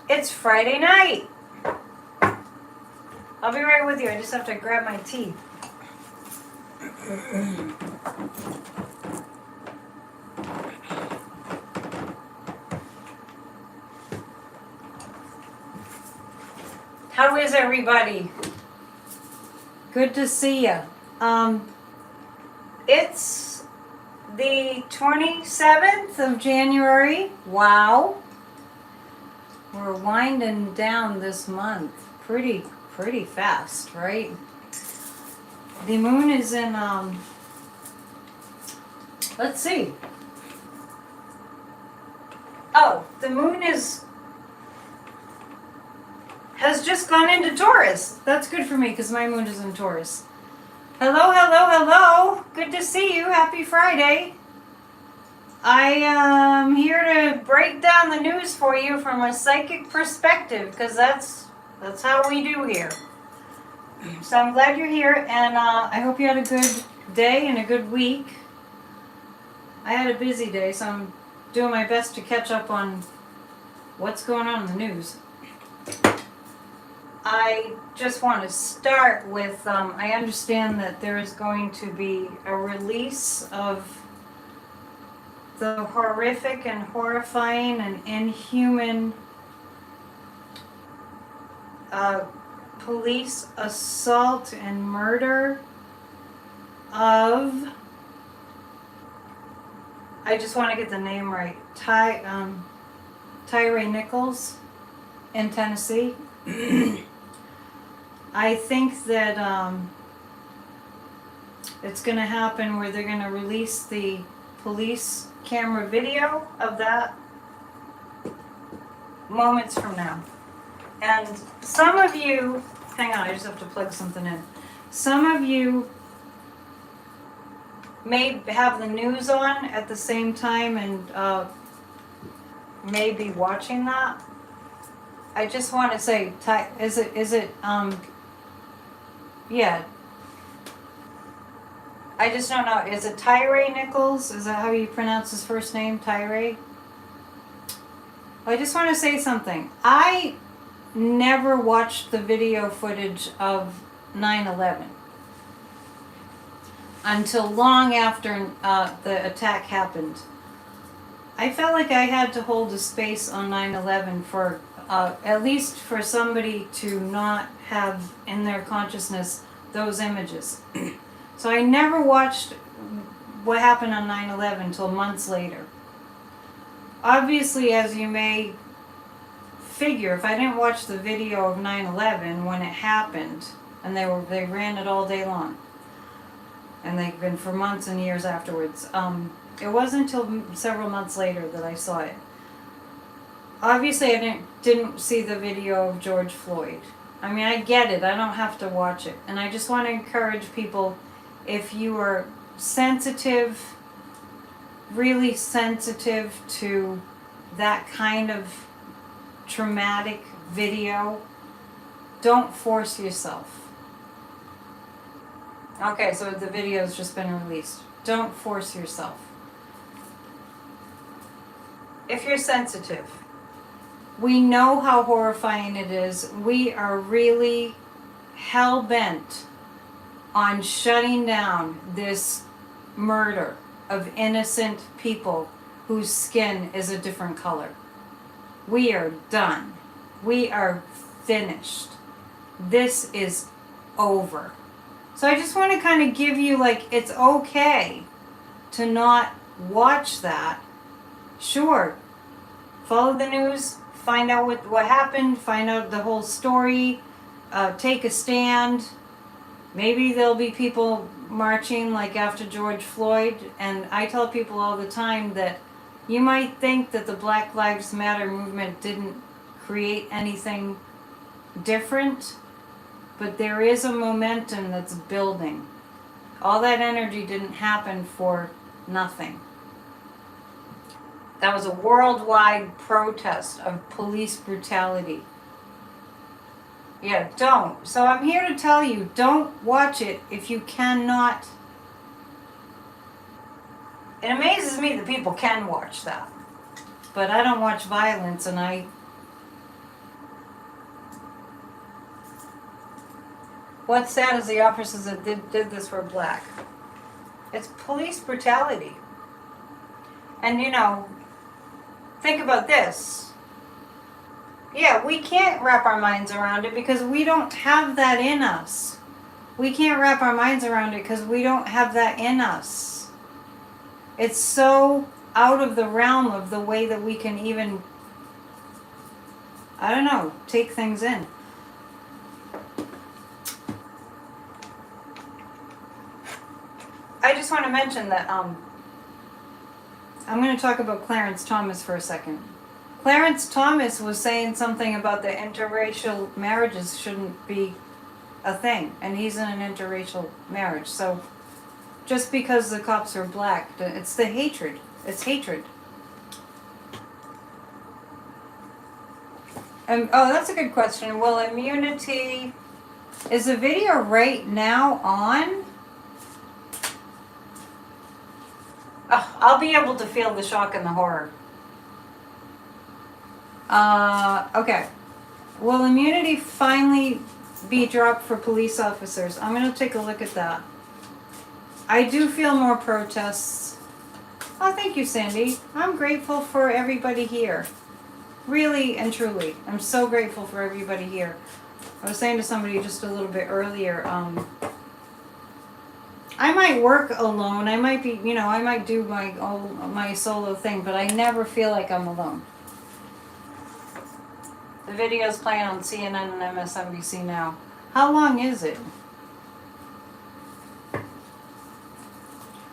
It's Friday night. I'll be right with you. I just have to grab my tea. How is everybody? Good to see you. It's the 27th of January. Wow. We're winding down this month pretty fast, right? The moon is in, let's see. Oh, the moon has just gone into Taurus. That's good for me because my moon is in Taurus. Hello, hello, hello. Good to see you. Happy Friday. I am here to break down the news for you from a psychic perspective because that's how we do here. So I'm glad you're here, and I hope you had a good day and a good week. I had a busy day, so I'm doing my best to catch up on what's going on in the news. I just want to start with, I understand that there is going to be a release of the horrific and horrifying and inhuman police assault and murder of, I just want to get the name right, Tyree Nichols in Tennessee. I think that it's going to happen where they're going to release the police camera video of that moments from now. And some of you, hang on, I just have to plug something in. Some of you may have the news on at the same time and may be watching that. I just want to say, yeah. I just don't know. Is it Tyree Nichols? Is that how you pronounce his first name? Tyree? I just want to say something. I never watched the video footage of 9/11 until long after the attack happened. I felt like I had to hold a space on 9/11 for at least for somebody to not have in their consciousness those images. So I never watched what happened on 9/11 until months later. Obviously, as you may figure, if I didn't watch the video of 9/11 when it happened, and they ran it all day long, and they've been for months and years afterwards, it wasn't until several months later that I saw it. Obviously, I didn't see the video of George Floyd. I mean, I get it. I don't have to watch it. And I just want to encourage people, if you are sensitive, really sensitive to that kind of traumatic video, don't force yourself. Okay, so the video's just been released. Don't force yourself. If you're sensitive, we know how horrifying it is. We are really hell-bent on shutting down this murder of innocent people whose skin is a different color. We are done. We are finished. This is over. So I just want to kind of give you, like, it's okay to not watch that. Sure, follow the news, find out what happened, find out the whole story, take a stand. Maybe there'll be people marching like after George Floyd. And I tell people all the time that you might think that the Black Lives Matter movement didn't create anything different, but there is a momentum that's building. All that energy didn't happen for nothing. That was a worldwide protest of police brutality. Yeah, don't. So I'm here to tell you, don't watch it if you cannot. It amazes me that people can watch that. But I don't watch violence, and I What's sad is the officers that did this were black. It's police brutality. And you know, think about this. Yeah, we can't wrap our minds around it because we don't have that in us. We can't wrap our minds around it because we don't have that in us. It's so out of the realm of the way that we can even, I don't know, take things in. I just want to mention that I'm going to talk about Clarence Thomas for a second. Clarence Thomas was saying something about the interracial marriages shouldn't be a thing, and he's in an interracial marriage. So just because the cops are black, it's the hatred. It's hatred. Oh, that's a good question. Will immunity... Is the video right now on? Oh, I'll be able to feel the shock and the horror. Okay. Will immunity finally be dropped for police officers? I'm going to take a look at that. I do feel more protests. Oh, thank you, Sandy. I'm grateful for everybody here. Really and truly. I'm so grateful for everybody here. I was saying to somebody just a little bit earlier, I might work alone. I might be, I might do my solo thing, but I never feel like I'm alone. The video's playing on CNN and MSNBC now. How long is it?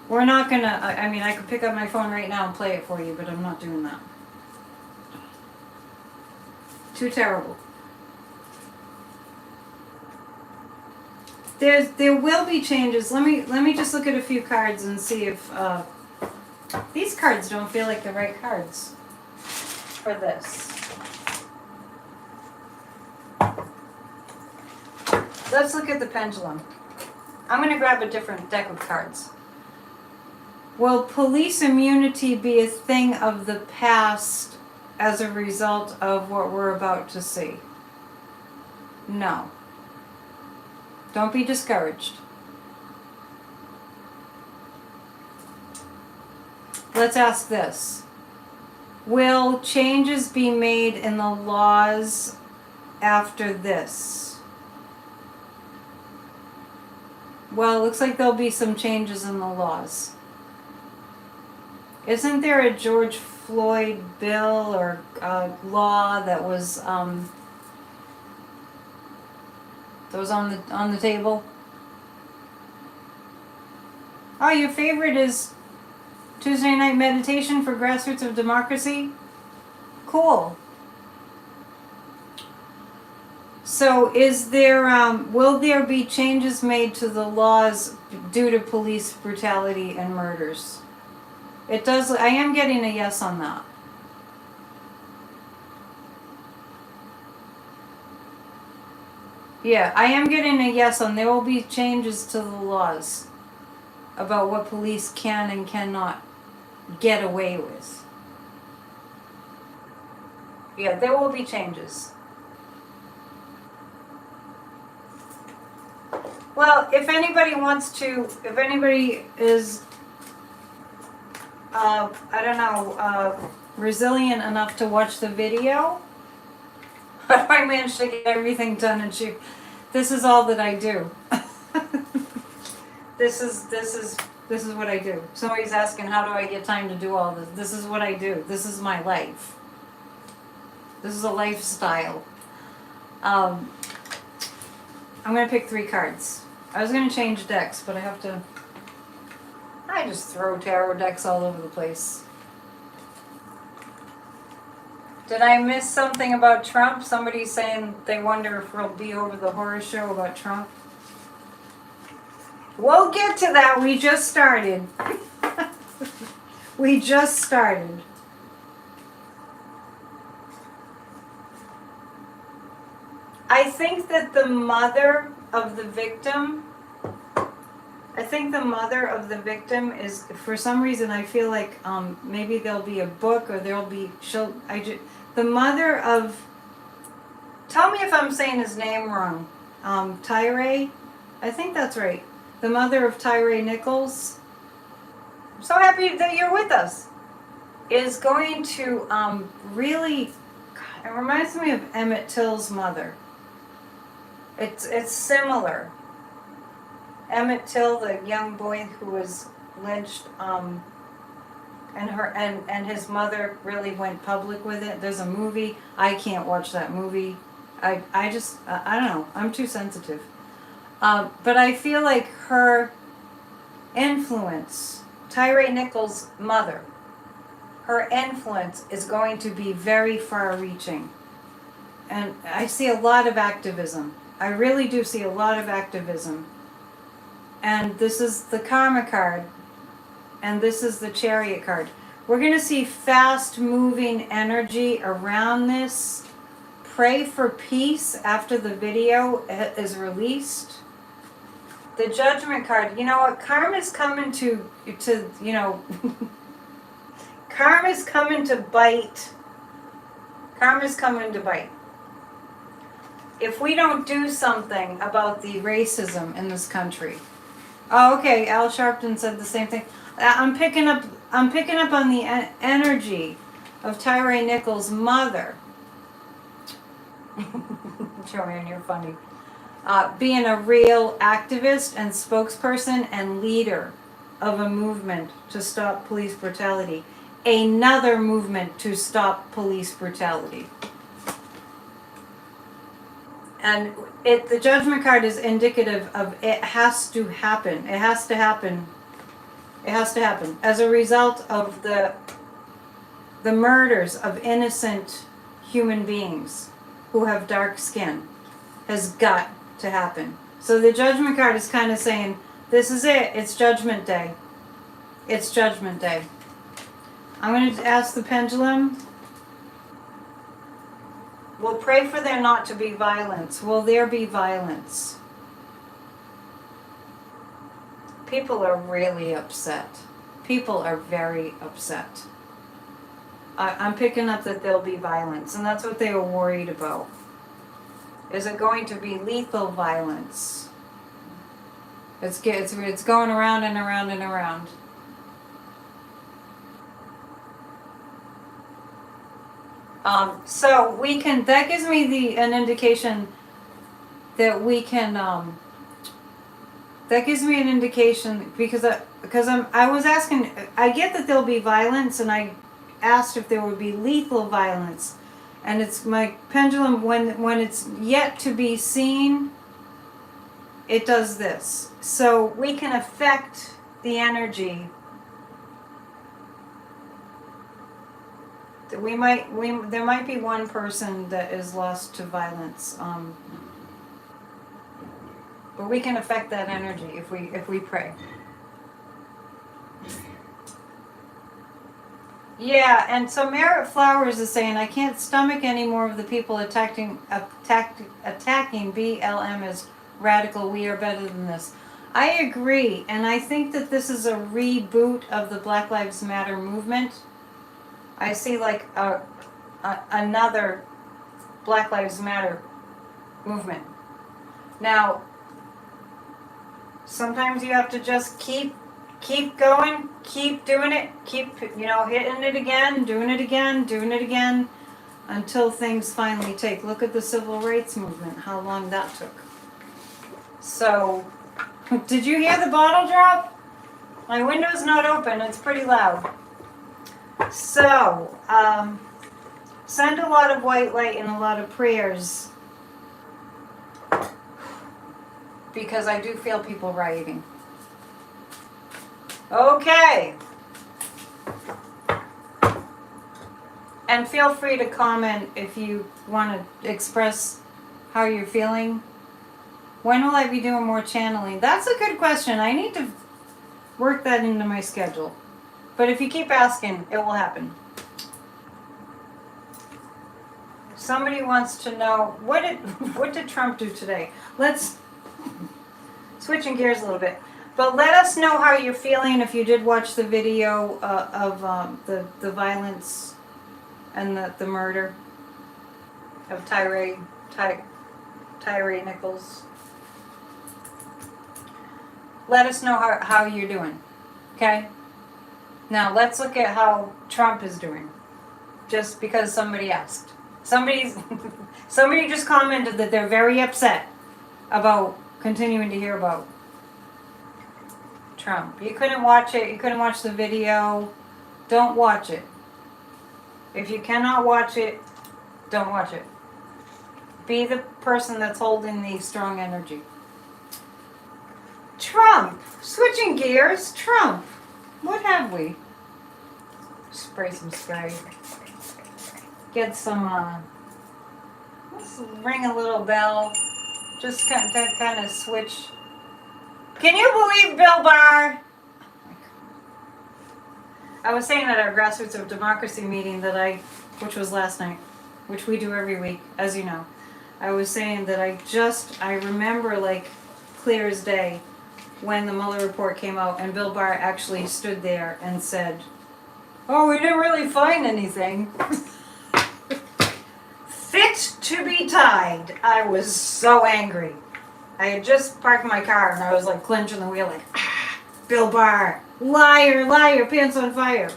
We're not gonna, I mean, I could pick up my phone right now and play it for you, but I'm not doing that. Too terrible. There will be changes. Let me just look at a few cards and see if these cards don't feel like the right cards for this. Let's look at the pendulum. I'm going to grab a different deck of cards. Will police immunity be a thing of the past as a result of what we're about to see? No. Don't be discouraged. Let's ask this. Will changes be made in the laws after this? Well, it looks like there'll be some changes in the laws. Isn't there a George Floyd bill or law that was on the table? Oh, your favorite is Tuesday night meditation for grassroots of democracy? Cool. So is there, will there be changes made to the laws due to police brutality and murders? It does, I am getting a yes on that. Yeah, I am getting a yes on there will be changes to the laws about what police can and cannot get away with. Yeah, there will be changes. Well, if anybody wants to, if anybody is, I don't know, resilient enough to watch the video, how do I manage to get everything done and shoot? This is all that I do. This is what I do. Somebody's asking, how do I get time to do all this? This is what I do. This is my life. This is a lifestyle. I'm going to pick 3 cards. I was going to change decks, but I just throw tarot decks all over the place. Did I miss something about Trump? Somebody's saying they wonder if we'll be over the horror show about Trump. We'll get to that. We just started. We just started. I think that the mother of the victim, is, for some reason, I feel like maybe there'll be a book or there'll be, the mother of, tell me if I'm saying his name wrong, Tyree I think that's right. The mother of Tyree Nichols. I'm so happy that you're with us. Is going to really, it reminds me of Emmett Till's mother. It's similar. Emmett Till, the young boy who was lynched, and his mother really went public with it. There's a movie. I can't watch that movie. I don't know. I'm too sensitive. But I feel like her influence, Tyree Nichols' mother, her influence is going to be very far-reaching. And I see a lot of activism. I really do see a lot of activism. And this is the Karma card. And this is the Chariot card. We're going to see fast-moving energy around this. Pray for peace after the video is released. The Judgment card. You know what? Karma's coming to you know... Karma's coming to bite. Karma's coming to bite. If we don't do something about the racism in this country. Oh, okay. Al Sharpton said the same thing. I'm picking up on the energy of Tyree Nichols' mother. Joanne, you're funny. Being a real activist and spokesperson and leader of a movement to stop police brutality. Another movement to stop police brutality. And the Judgment card is indicative of it has to happen. It has to happen. It has to happen. As a result of the murders of innocent human beings who have dark skin. Has got to happen. So the Judgment card is kind of saying, this is it. It's Judgment Day. It's Judgment Day. I'm going to ask the pendulum. We'll pray for there not to be violence. Will there be violence? People are really upset. People are very upset. I'm picking up that there'll be violence, and that's what they were worried about. Is it going to be lethal violence? It's going around and around and around. So we can, that gives me an indication that we can, that gives me an indication because I was asking, I get that there'll be violence, and I asked if there would be lethal violence, and it's my pendulum, when it's yet to be seen, it does this. So we can affect the energy. There might be one person that is lost to violence, but we can affect that energy if we pray. Yeah, and so Merritt Flowers is saying, I can't stomach any more of the people attacking BLM as radical. We are better than this. I agree, and I think that this is a reboot of the Black Lives Matter movement. I see like another Black Lives Matter movement. Now, sometimes you have to just keep going, keep doing it, keep, hitting it again, doing it again, until things finally take. Look at the civil rights movement, how long that took. So, did you hear the bottle drop? My window's not open, it's pretty loud. So, send a lot of white light and a lot of prayers, because I do feel people rioting. Okay. And feel free to comment if you want to express how you're feeling. When will I be doing more channeling? That's a good question. I need to work that into my schedule. But if you keep asking, it will happen. Somebody wants to know, what did Trump do today? Let's switching gears a little bit. But let us know how you're feeling if you did watch the video of the violence and the murder of Tyree Nichols. let us know how you're doing. Okay? Now let's look at how Trump is doing. Just because somebody asked. Somebody just commented that they're very upset about continuing to hear about Trump. You couldn't watch it. You couldn't watch the video. Don't watch it. If you cannot watch it, don't watch it. Be the person that's holding the strong energy. Trump. Switching gears. Trump. What have we? Spray some spray. Get some, let's ring a little bell. Just kind of switch. Can you believe Bill Barr? I was saying at our Grassroots of Democracy meeting which was last night, which we do every week, as you know. I was saying that I remember like clear as day when the Mueller report came out and Bill Barr actually stood there and said, "Oh, we didn't really find anything." Fit to be tied. I was so angry. I had just parked my car and I was like clenching the wheel like, Bill Barr, liar, liar, pants on fire.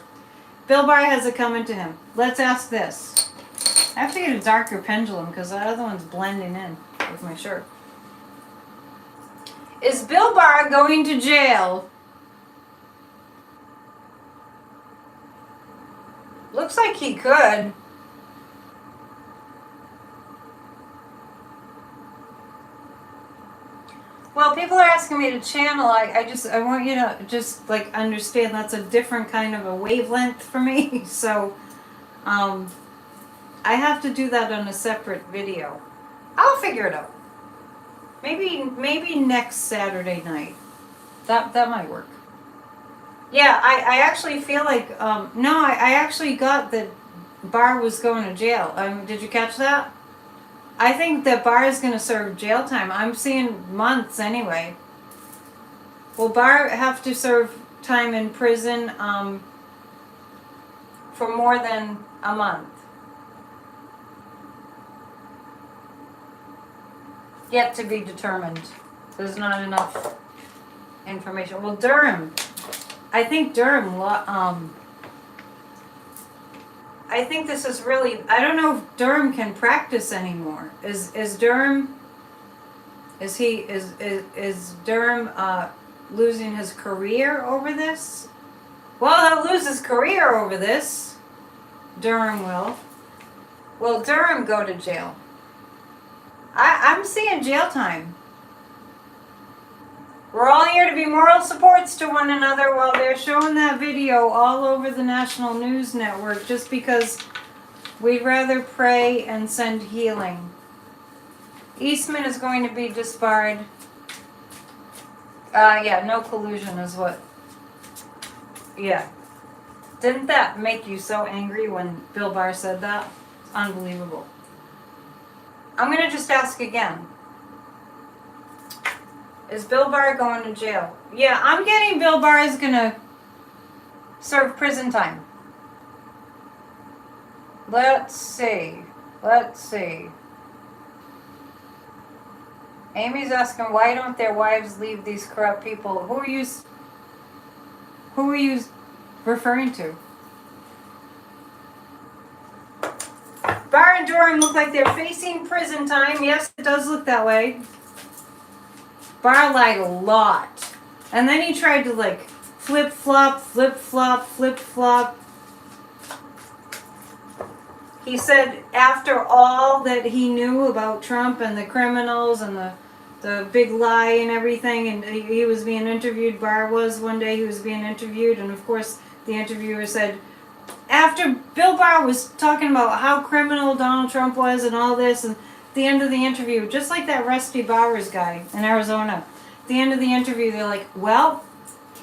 Bill Barr has it coming to him. Let's ask this. I have to get a darker pendulum because that other one's blending in with my shirt. Is Bill Barr going to jail? Looks like he could. Well, people are asking me to channel. I want you to just like understand that's a different kind of a wavelength for me. So, I have to do that on a separate video. I'll figure it out. Maybe next Saturday night. That might work. Yeah, I actually feel like no, I actually got that Barr was going to jail. Did you catch that? I think that Barr is going to serve jail time. I'm seeing months anyway. Will Barr have to serve time in prison for more than a month? Yet to be determined. There's not enough information. Well, Durham. I think Durham... I think this is really... I don't know if Durham can practice anymore. Is Durham... Is Durham losing his career over this? Well, he'll lose his career over this. Durham will. Will Durham go to jail? I'm seeing jail time. We're all here to be moral supports to one another while they're showing that video all over the national news network just because we'd rather pray and send healing. Eastman is going to be disbarred. Yeah, no collusion is what... Yeah. Didn't that make you so angry when Bill Barr said that? It's unbelievable. I'm going to just ask again. Is Bill Barr going to jail? Yeah, I'm getting Bill Barr is going to serve prison time. Let's see. Amy's asking, why don't their wives leave these corrupt people? Who are you referring to? Barr and Durham look like they're facing prison time. Yes, it does look that way. Barr lied a lot. And then he tried to like flip-flop. He said after all that he knew about Trump and the criminals and the big lie and everything, and he was being interviewed, Barr was one day, he was being interviewed, and of course the interviewer said, after Bill Barr was talking about how criminal Donald Trump was and all this, and at the end of the interview, just like that Rusty Bowers guy in Arizona, at the end of the interview, they're like, well,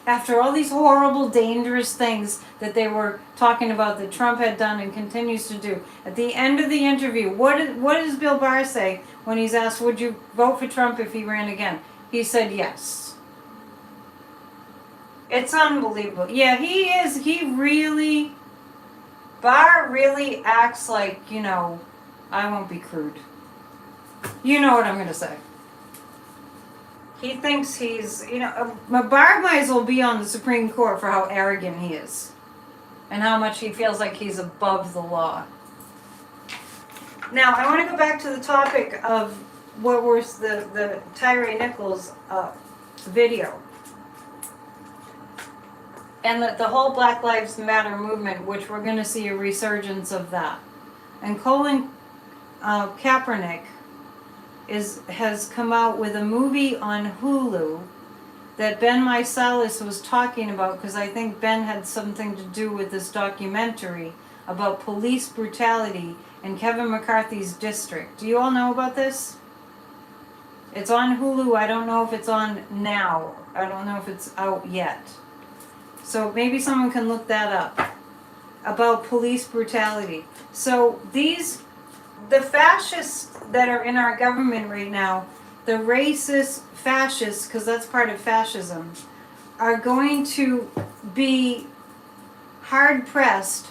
after all these horrible, dangerous things that they were talking about that Trump had done and continues to do, at the end of the interview, what does Bill Barr say when he's asked, would you vote for Trump if he ran again? He said yes. It's unbelievable. Yeah, he is. Barr really acts like, I won't be crude. You know what I'm going to say. He thinks he's, Barr might as well be on the Supreme Court for how arrogant he is and how much he feels like he's above the law. Now, I want to go back to the topic of what was the Tyree Nichols video. And the whole Black Lives Matter movement, which we're going to see a resurgence of that. And Colin Kaepernick has come out with a movie on Hulu that Ben Meiselas was talking about, because I think Ben had something to do with this documentary about police brutality in Kevin McCarthy's district. Do you all know about this? It's on Hulu. I don't know if it's on now. I don't know if it's out yet. So maybe someone can look that up, about police brutality. So the fascists that are in our government right now, the racist fascists, because that's part of fascism, are going to be hard-pressed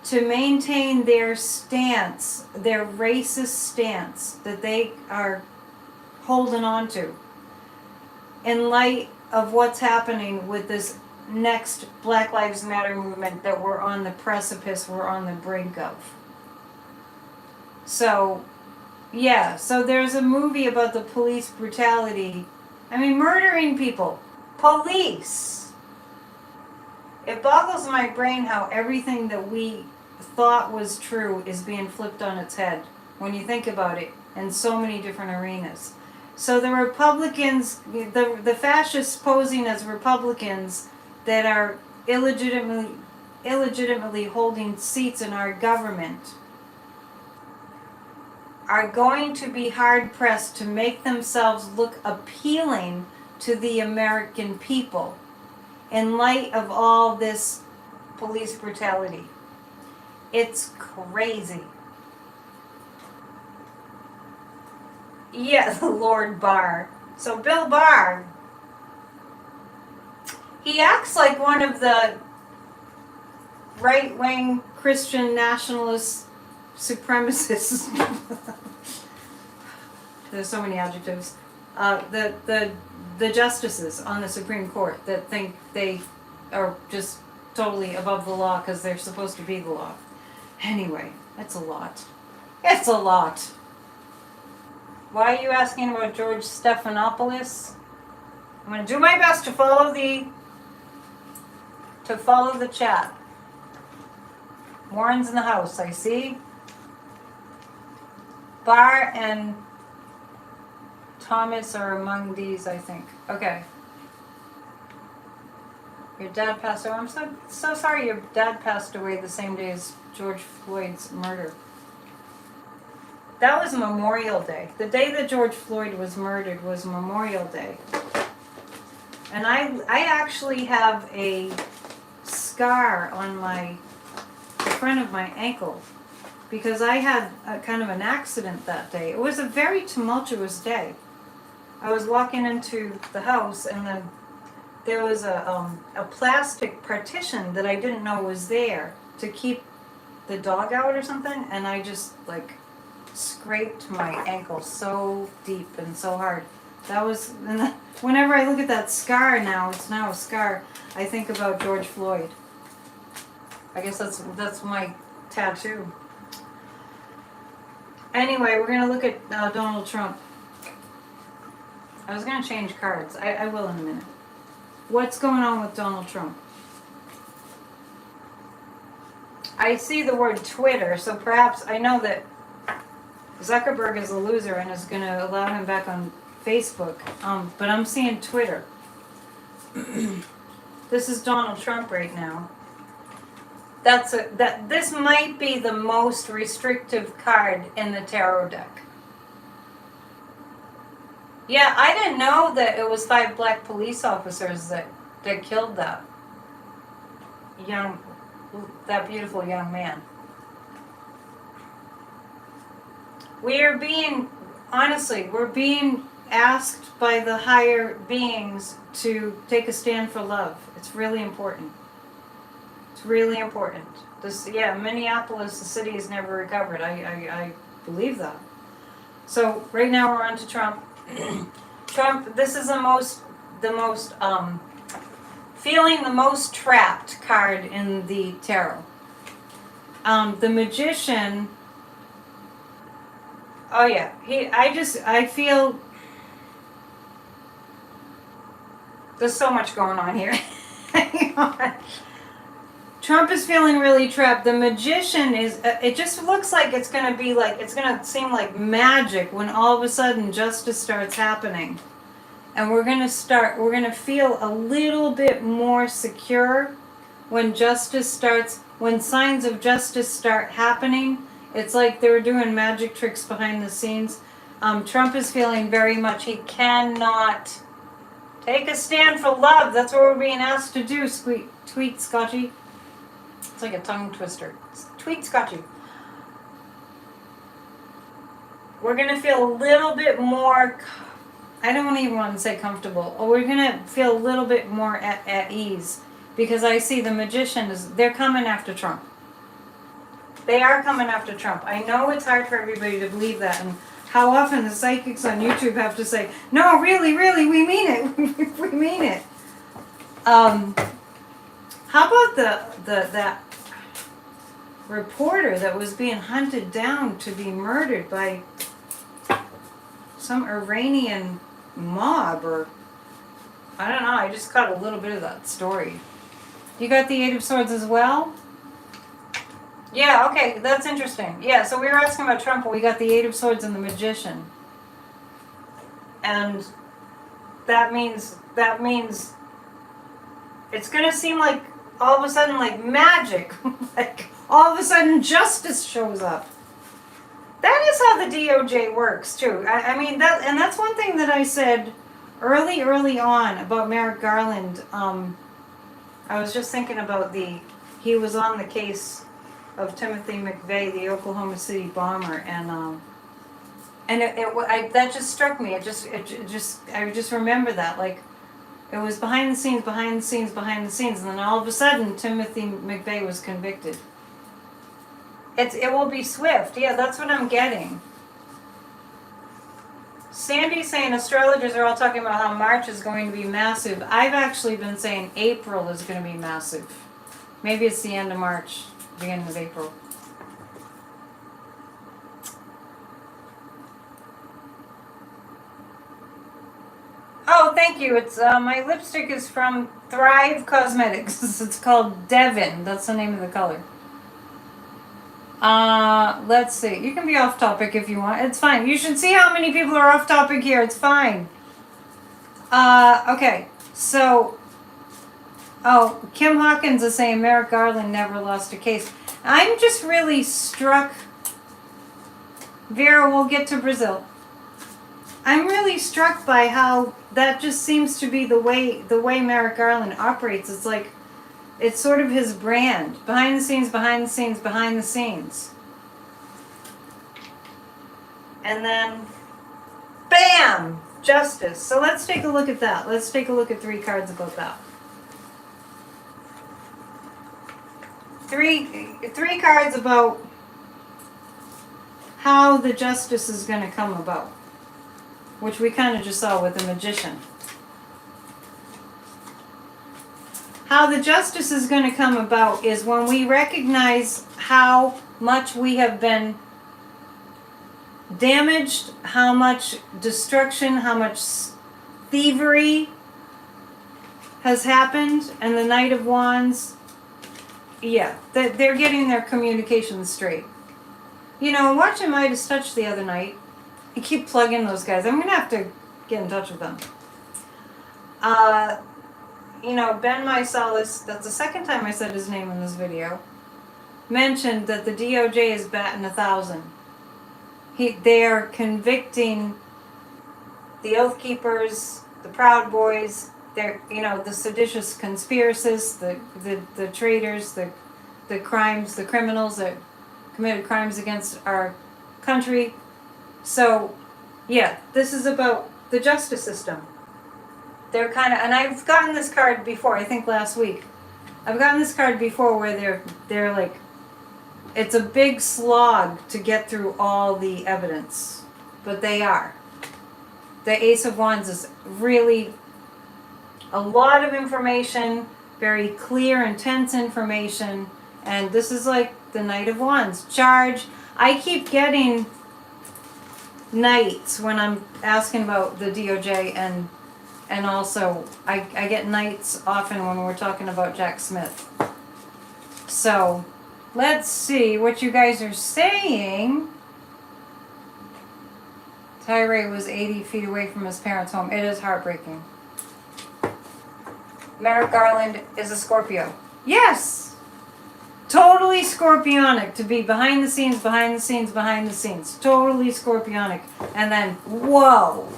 to maintain their stance, their racist stance that they are holding on to, in light of what's happening with this next Black Lives Matter movement that we're on the precipice, we're on the brink of. So, yeah, so there's a movie about the police brutality. I mean, murdering people. Police. It boggles my brain how everything that we thought was true is being flipped on its head when you think about it in so many different arenas. So the Republicans, the fascists posing as Republicans that are illegitimately holding seats in our government are going to be hard-pressed to make themselves look appealing to the American people in light of all this police brutality. It's crazy. Yeah, Lord Barr. So Bill Barr, he acts like one of the right-wing Christian nationalist supremacists. There's so many adjectives. The justices on the Supreme Court that think they are just totally above the law because they're supposed to be the law. Anyway, it's a lot. It's a lot. Why are you asking about George Stephanopoulos? I'm going to do my best to follow the chat. Warren's in the house, I see. Barr and Thomas are among these, I think. Okay. Your dad passed away. I'm so sorry your dad passed away the same day as George Floyd's murder. That was Memorial Day. The day that George Floyd was murdered was Memorial Day. And I actually have a scar on the front of my ankle because I had a kind of an accident that day. It was a very tumultuous day. I was walking into the house and then there was a plastic partition that I didn't know was there to keep the dog out or something, and I just scraped my ankle so deep and so hard. That was, whenever I look at that scar now, it's now a scar, I think about George Floyd. I guess that's my tattoo. Anyway, we're going to look at Donald Trump. I was going to change cards. I will in a minute. What's going on with Donald Trump? I see the word Twitter, so perhaps I know that Zuckerberg is a loser and is going to allow him back on Facebook, but I'm seeing Twitter. This is Donald Trump right now. This might be the most restrictive card in the tarot deck. Yeah, I didn't know that it was 5 black police officers that killed that beautiful young man. We're being asked by the higher beings to take a stand for love. It's really important. It's really important. Minneapolis, the city has never recovered. I believe that. So right now we're on to Trump. Trump, this is feeling the most trapped card in the tarot. The Magician, oh yeah, I feel there's so much going on here. Hang on. Trump is feeling really trapped. The Magician is, it just looks like it's going to seem like magic when all of a sudden justice starts happening. And we're going to feel a little bit more secure when when signs of justice start happening. It's like they're doing magic tricks behind the scenes. Trump is feeling very much, he cannot take a stand for love. That's what we're being asked to do, tweet Scotchy. It's like a tongue twister. Tweet Scotchy. We're going to feel a little bit more, I don't even want to say comfortable. We're going to feel a little bit more at ease. Because I see the Magician they're coming after Trump. They are coming after Trump. I know it's hard for everybody to believe that. And how often the psychics on YouTube have to say, no, really, we mean it. We mean it. How about that reporter that was being hunted down to be murdered by some Iranian mob, or I don't know, I just caught a little bit of that story. You got the Eight of Swords as well? Yeah, okay, that's interesting. Yeah, so we were asking about Trump, but we got the Eight of Swords and the Magician. And that means it's going to seem like all of a sudden like magic. Like all of a sudden justice shows up. That is how the DOJ works too. I mean, that's one thing that I said early on about Merrick Garland. I was just thinking about he was on the case of Timothy McVeigh, the Oklahoma City bomber, and that just struck me. I just remember that, like, it was behind the scenes, and then all of a sudden Timothy McVeigh was convicted. It will be swift. Yeah, that's what I'm getting. Sandy's saying astrologers are all talking about how March is going to be massive. I've actually been saying April is going to be massive. Maybe it's the end of March, beginning of April. Oh, thank you. It's my lipstick is from Thrive Cosmetics. It's called Devon. That's the name of the color. Let's see. You can be off topic if you want. It's fine. You should see how many people are off topic here. It's fine. Okay. So, Kim Hawkins is saying Merrick Garland never lost a case. I'm just really struck. Vera, we'll get to Brazil. I'm really struck by how that just seems to be the way Merrick Garland operates. It's like, it's sort of his brand. Behind the scenes. And then, bam! Justice. So let's take a look at that. Let's take a look at 3 cards about that. Three cards about how the justice is going to come about. Which we kind of just saw with the Magician. How the justice is going to come about is when we recognize how much we have been damaged, how much destruction, how much thievery has happened, and the Knight of Wands, yeah, they're getting their communications straight. You know, watching Midas Touch the other night, I keep plugging those guys. I'm going to have to get in touch with them. You know, Ben Mysalis, that's the second time I said his name in this video, mentioned that the DOJ is batting 1,000. They are convicting the Oath Keepers, the Proud Boys, the seditious conspiracists, the traitors, the criminals that committed crimes against our country. So, yeah, this is about the justice system. They're kind of, and I've gotten this card before, I think last week. I've gotten this card before where they're like, it's a big slog to get through all the evidence, but they are. the Ace of Wands is really a lot of information, very clear, intense information. And this is like the Knight of Wands. Charge. I keep getting knights when I'm asking about the DOJ, and also I get knights often when we're talking about Jack Smith. So let's see what you guys are saying. Tyree was 80 feet away from his parents' home. It is heartbreaking. Merrick Garland is a Scorpio. Yes! Totally scorpionic to be behind the scenes, behind the scenes, behind the scenes. Totally scorpionic. And then, whoa!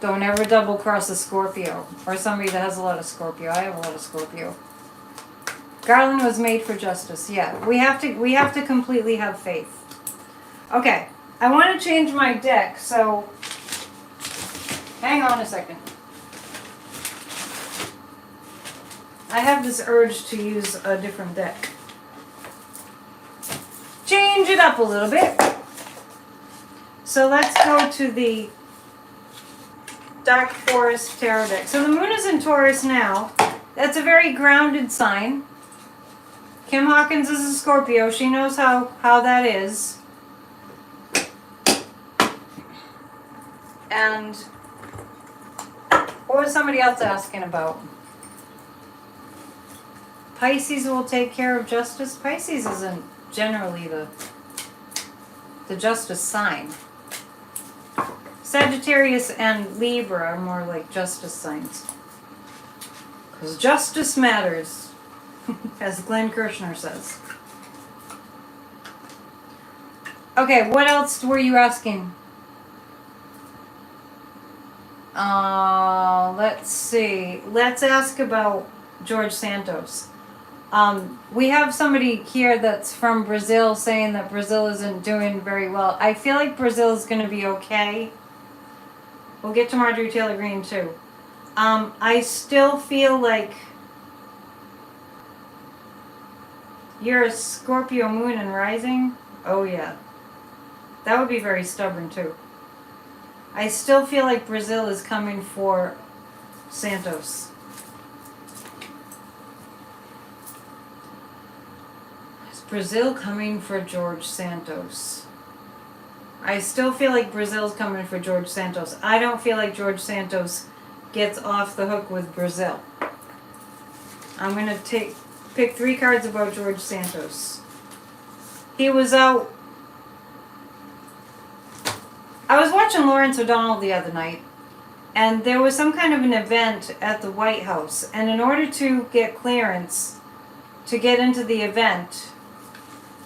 Don't ever double cross a Scorpio. Or somebody that has a lot of Scorpio. I have a lot of Scorpio. Garland was made for justice. Yeah, we have to completely have faith. Okay, I want to change my deck, so hang on a second. I have this urge to use a different deck. Change it up a little bit. So let's go to the Dark Forest Tarot deck. So the moon is in Taurus now. That's a very grounded sign. Kim Hawkins is a Scorpio. She knows how that is. And what was somebody else asking about? Pisces will take care of justice. Pisces isn't generally the justice sign. Sagittarius and Libra are more like justice signs. Because justice matters, as Glenn Kirshner says. Okay, what else were you asking? Let's see. Let's ask about George Santos. We have somebody here that's from Brazil saying that Brazil isn't doing very well. I feel like Brazil is going to be okay. We'll get to Marjorie Taylor Greene too. I still feel like you're a Scorpio moon and rising. Oh yeah. That would be very stubborn too. I still feel like Brazil is coming for Santos. Is Brazil coming for George Santos? I still feel like Brazil's coming for George Santos. I don't feel like George Santos gets off the hook with Brazil. I'm going to pick 3 cards about George Santos. He was out. I was watching Lawrence O'Donnell the other night, and there was some kind of an event at the White House, and in order to get clearance to get into the event,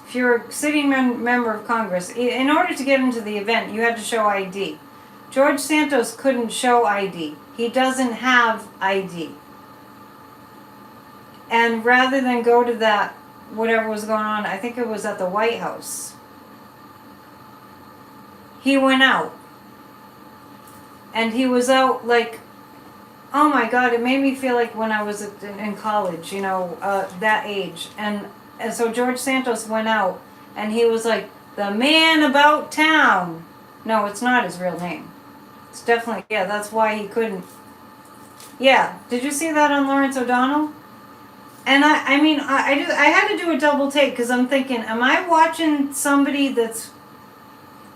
if you're a sitting member of Congress, in order to get into the event, you had to show ID. George Santos couldn't show ID. He doesn't have ID. And rather than go to that, whatever was going on, I think it was at the White House, he went out. And he was out like, oh my God, it made me feel like when I was in college, you know, that age. And so George Santos went out, and he was like, the man about town. No, it's not his real name. It's definitely, yeah, that's why he couldn't. Yeah, did you see that on Lawrence O'Donnell? And I mean, I had to do a double take, because I'm thinking, am I watching somebody that's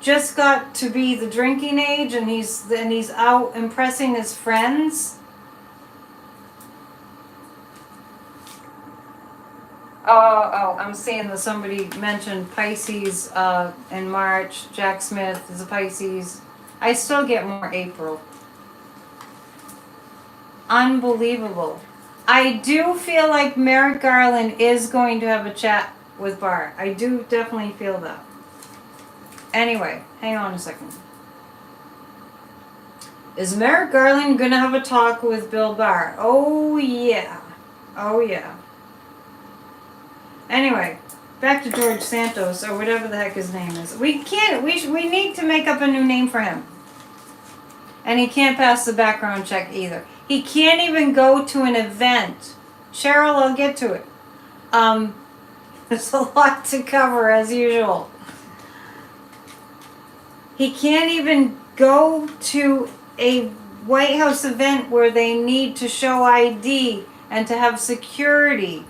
just got to be the drinking age, and he's out impressing his friends? Oh, I'm seeing that somebody mentioned Pisces in March. Jack Smith is a Pisces. I still get more April. Unbelievable. I do feel like Merrick Garland is going to have a chat with Barr. I do definitely feel that. Anyway, hang on a second. Is Merrick Garland going to have a talk with Bill Barr? Oh, yeah. Oh, yeah. Anyway, back to George Santos, or whatever the heck his name is. We need to make up a new name for him. And he can't pass the background check either. He can't even go to an event. Cheryl, I'll get to it. There's a lot to cover, as usual. He can't even go to a White House event where they need to show ID and to have security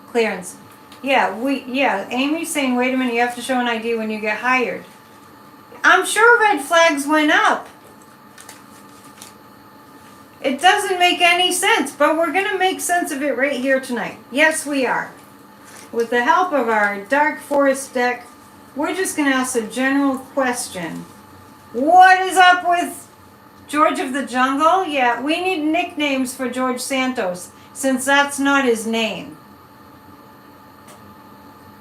clearance. Yeah, Amy's saying, wait a minute, you have to show an ID when you get hired. I'm sure red flags went up. It doesn't make any sense, but we're going to make sense of it right here tonight. Yes, we are. With the help of our Dark Forest deck, we're just going to ask a general question. What is up with George of the Jungle? Yeah, we need nicknames for George Santos, since that's not his name.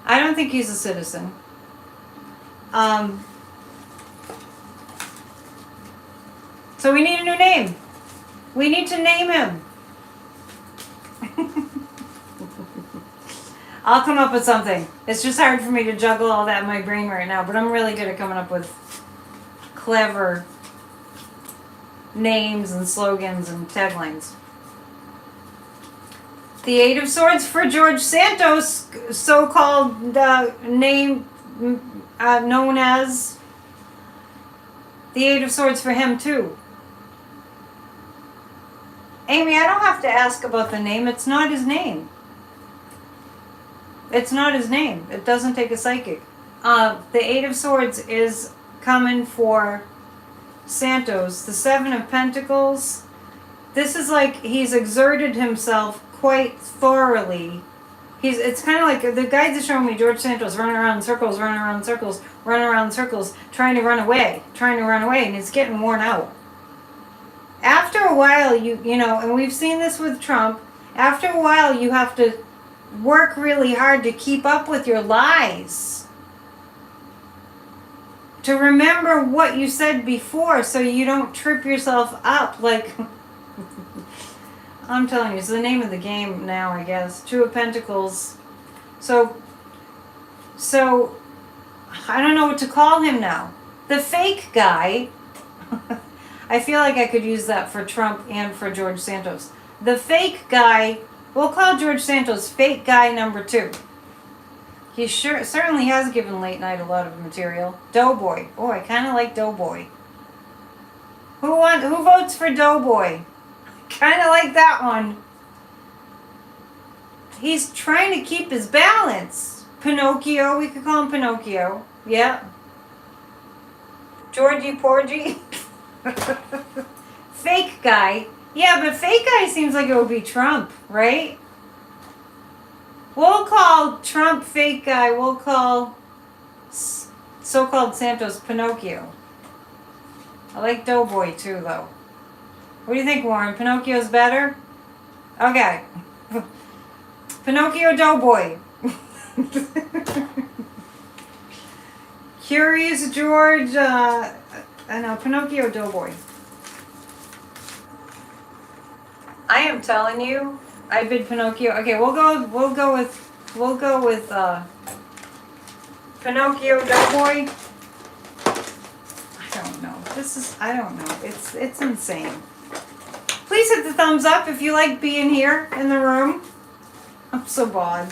I don't think he's a citizen. So we need a new name. We need to name him. I'll come up with something. It's just hard for me to juggle all that in my brain right now, but I'm really good at coming up with clever names and slogans and taglines. The Eight of Swords for George Santos, so-called name known as the Eight of Swords for him too. Amy, I don't have to ask about the name. It's not his name. It's not his name. It doesn't take a psychic. The Eight of Swords is coming for Santos. The Seven of Pentacles. This is like he's exerted himself quite thoroughly. It's kind of like the guides are showing me George Santos running around in circles, running around in circles, running around in circles, trying to run away, and it's getting worn out. After a while, you know, and we've seen this with Trump, after a while you have to work really hard to keep up with your lies. To remember what you said before so you don't trip yourself up. Like, I'm telling you, it's the name of the game now, I guess. Two of Pentacles. So I don't know what to call him now. The fake guy. I feel like I could use that for Trump and for George Santos. The fake guy, we'll call George Santos fake guy number 2. He certainly has given late night a lot of material. Doughboy. Oh, I kind of like Doughboy. Who votes for Doughboy? Kind of like that one. He's trying to keep his balance. Pinocchio, we could call him Pinocchio. Yeah. Georgie Porgy. Fake guy. Yeah, but fake guy seems like it would be Trump, right? We'll call Trump fake guy. We'll call so-called Santos Pinocchio. I like Doughboy too, though. What do you think, Warren? Pinocchio's better? Okay. Pinocchio Doughboy. Curious George. I know, Pinocchio Doughboy. I am telling you, I bid Pinocchio. Okay, we'll go with Pinocchio Doughboy. I don't know. It's insane. Please hit the thumbs up if you like being here in the room. I'm so bored.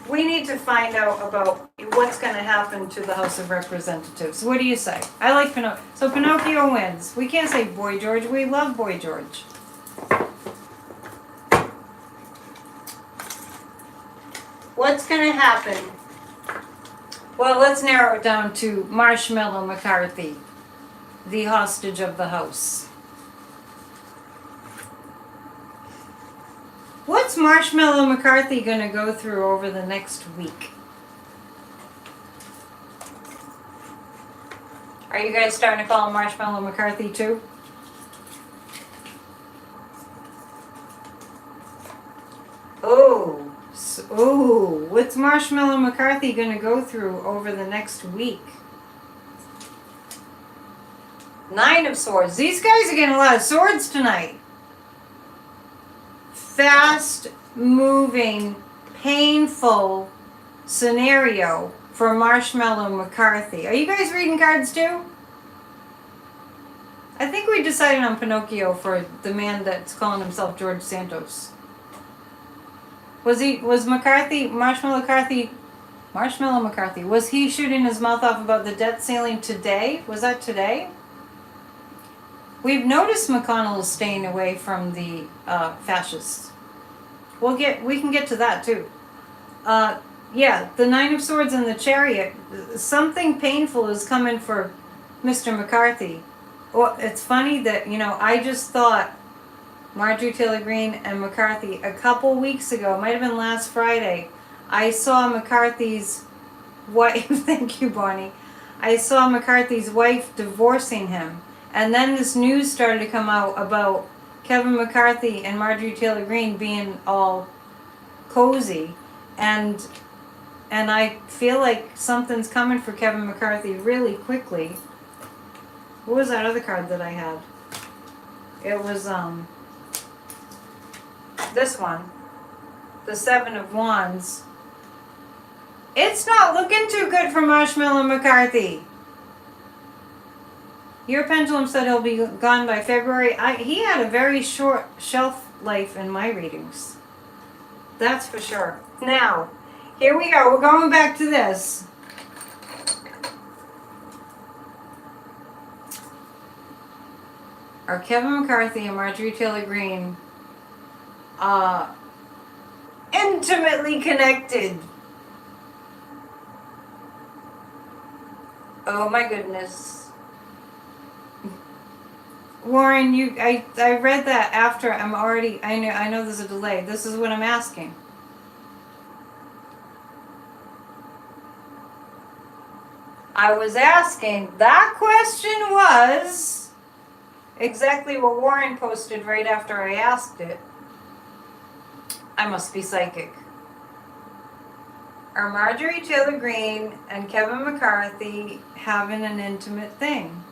We need to find out about what's going to happen to the House of Representatives. What do you say? I like Pinocchio. So Pinocchio wins. We can't say Boy George. We love Boy George. What's going to happen? Well, let's narrow it down to Marshmallow McCarthy, the hostage of the House. What's Marshmallow McCarthy going to go through over the next week? Are you guys starting to call him Marshmallow McCarthy too? Oh, what's Marshmallow McCarthy going to go through over the next week? 9 of Swords. These guys are getting a lot of swords tonight. Fast moving, painful scenario for Marshmallow McCarthy. Are you guys reading cards too? I think we decided on Pinocchio for the man that's calling himself George Santos. Was Marshmallow McCarthy Marshmallow McCarthy. Was he shooting his mouth off about the debt ceiling today? Was that today? We've noticed McConnell is staying away from the fascists. We can get to that too. Yeah, the Nine of Swords and the Chariot. Something painful is coming for Mr. McCarthy. Well, it's funny that, I just thought Marjorie Taylor Greene and McCarthy a couple weeks ago, it might have been last Friday, I saw McCarthy's wife, thank you, Bonnie. I saw McCarthy's wife divorcing him. And then this news started to come out about Kevin McCarthy and Marjorie Taylor Greene being all cozy. And I feel like something's coming for Kevin McCarthy really quickly. What was that other card that I had? It was this one. The Seven of Wands. It's not looking too good for Marshmallow McCarthy. Your pendulum said he'll be gone by February. He had a very short shelf life in my readings. That's for sure. Now, here we go. We're going back to this. Are Kevin McCarthy and Marjorie Taylor Greene intimately connected? Oh my goodness. Warren, I read that after I know there's a delay. This is what I'm asking. I was asking, that question was exactly what Warren posted right after I asked it. I must be psychic. Are Marjorie Taylor Greene and Kevin McCarthy having an intimate thing?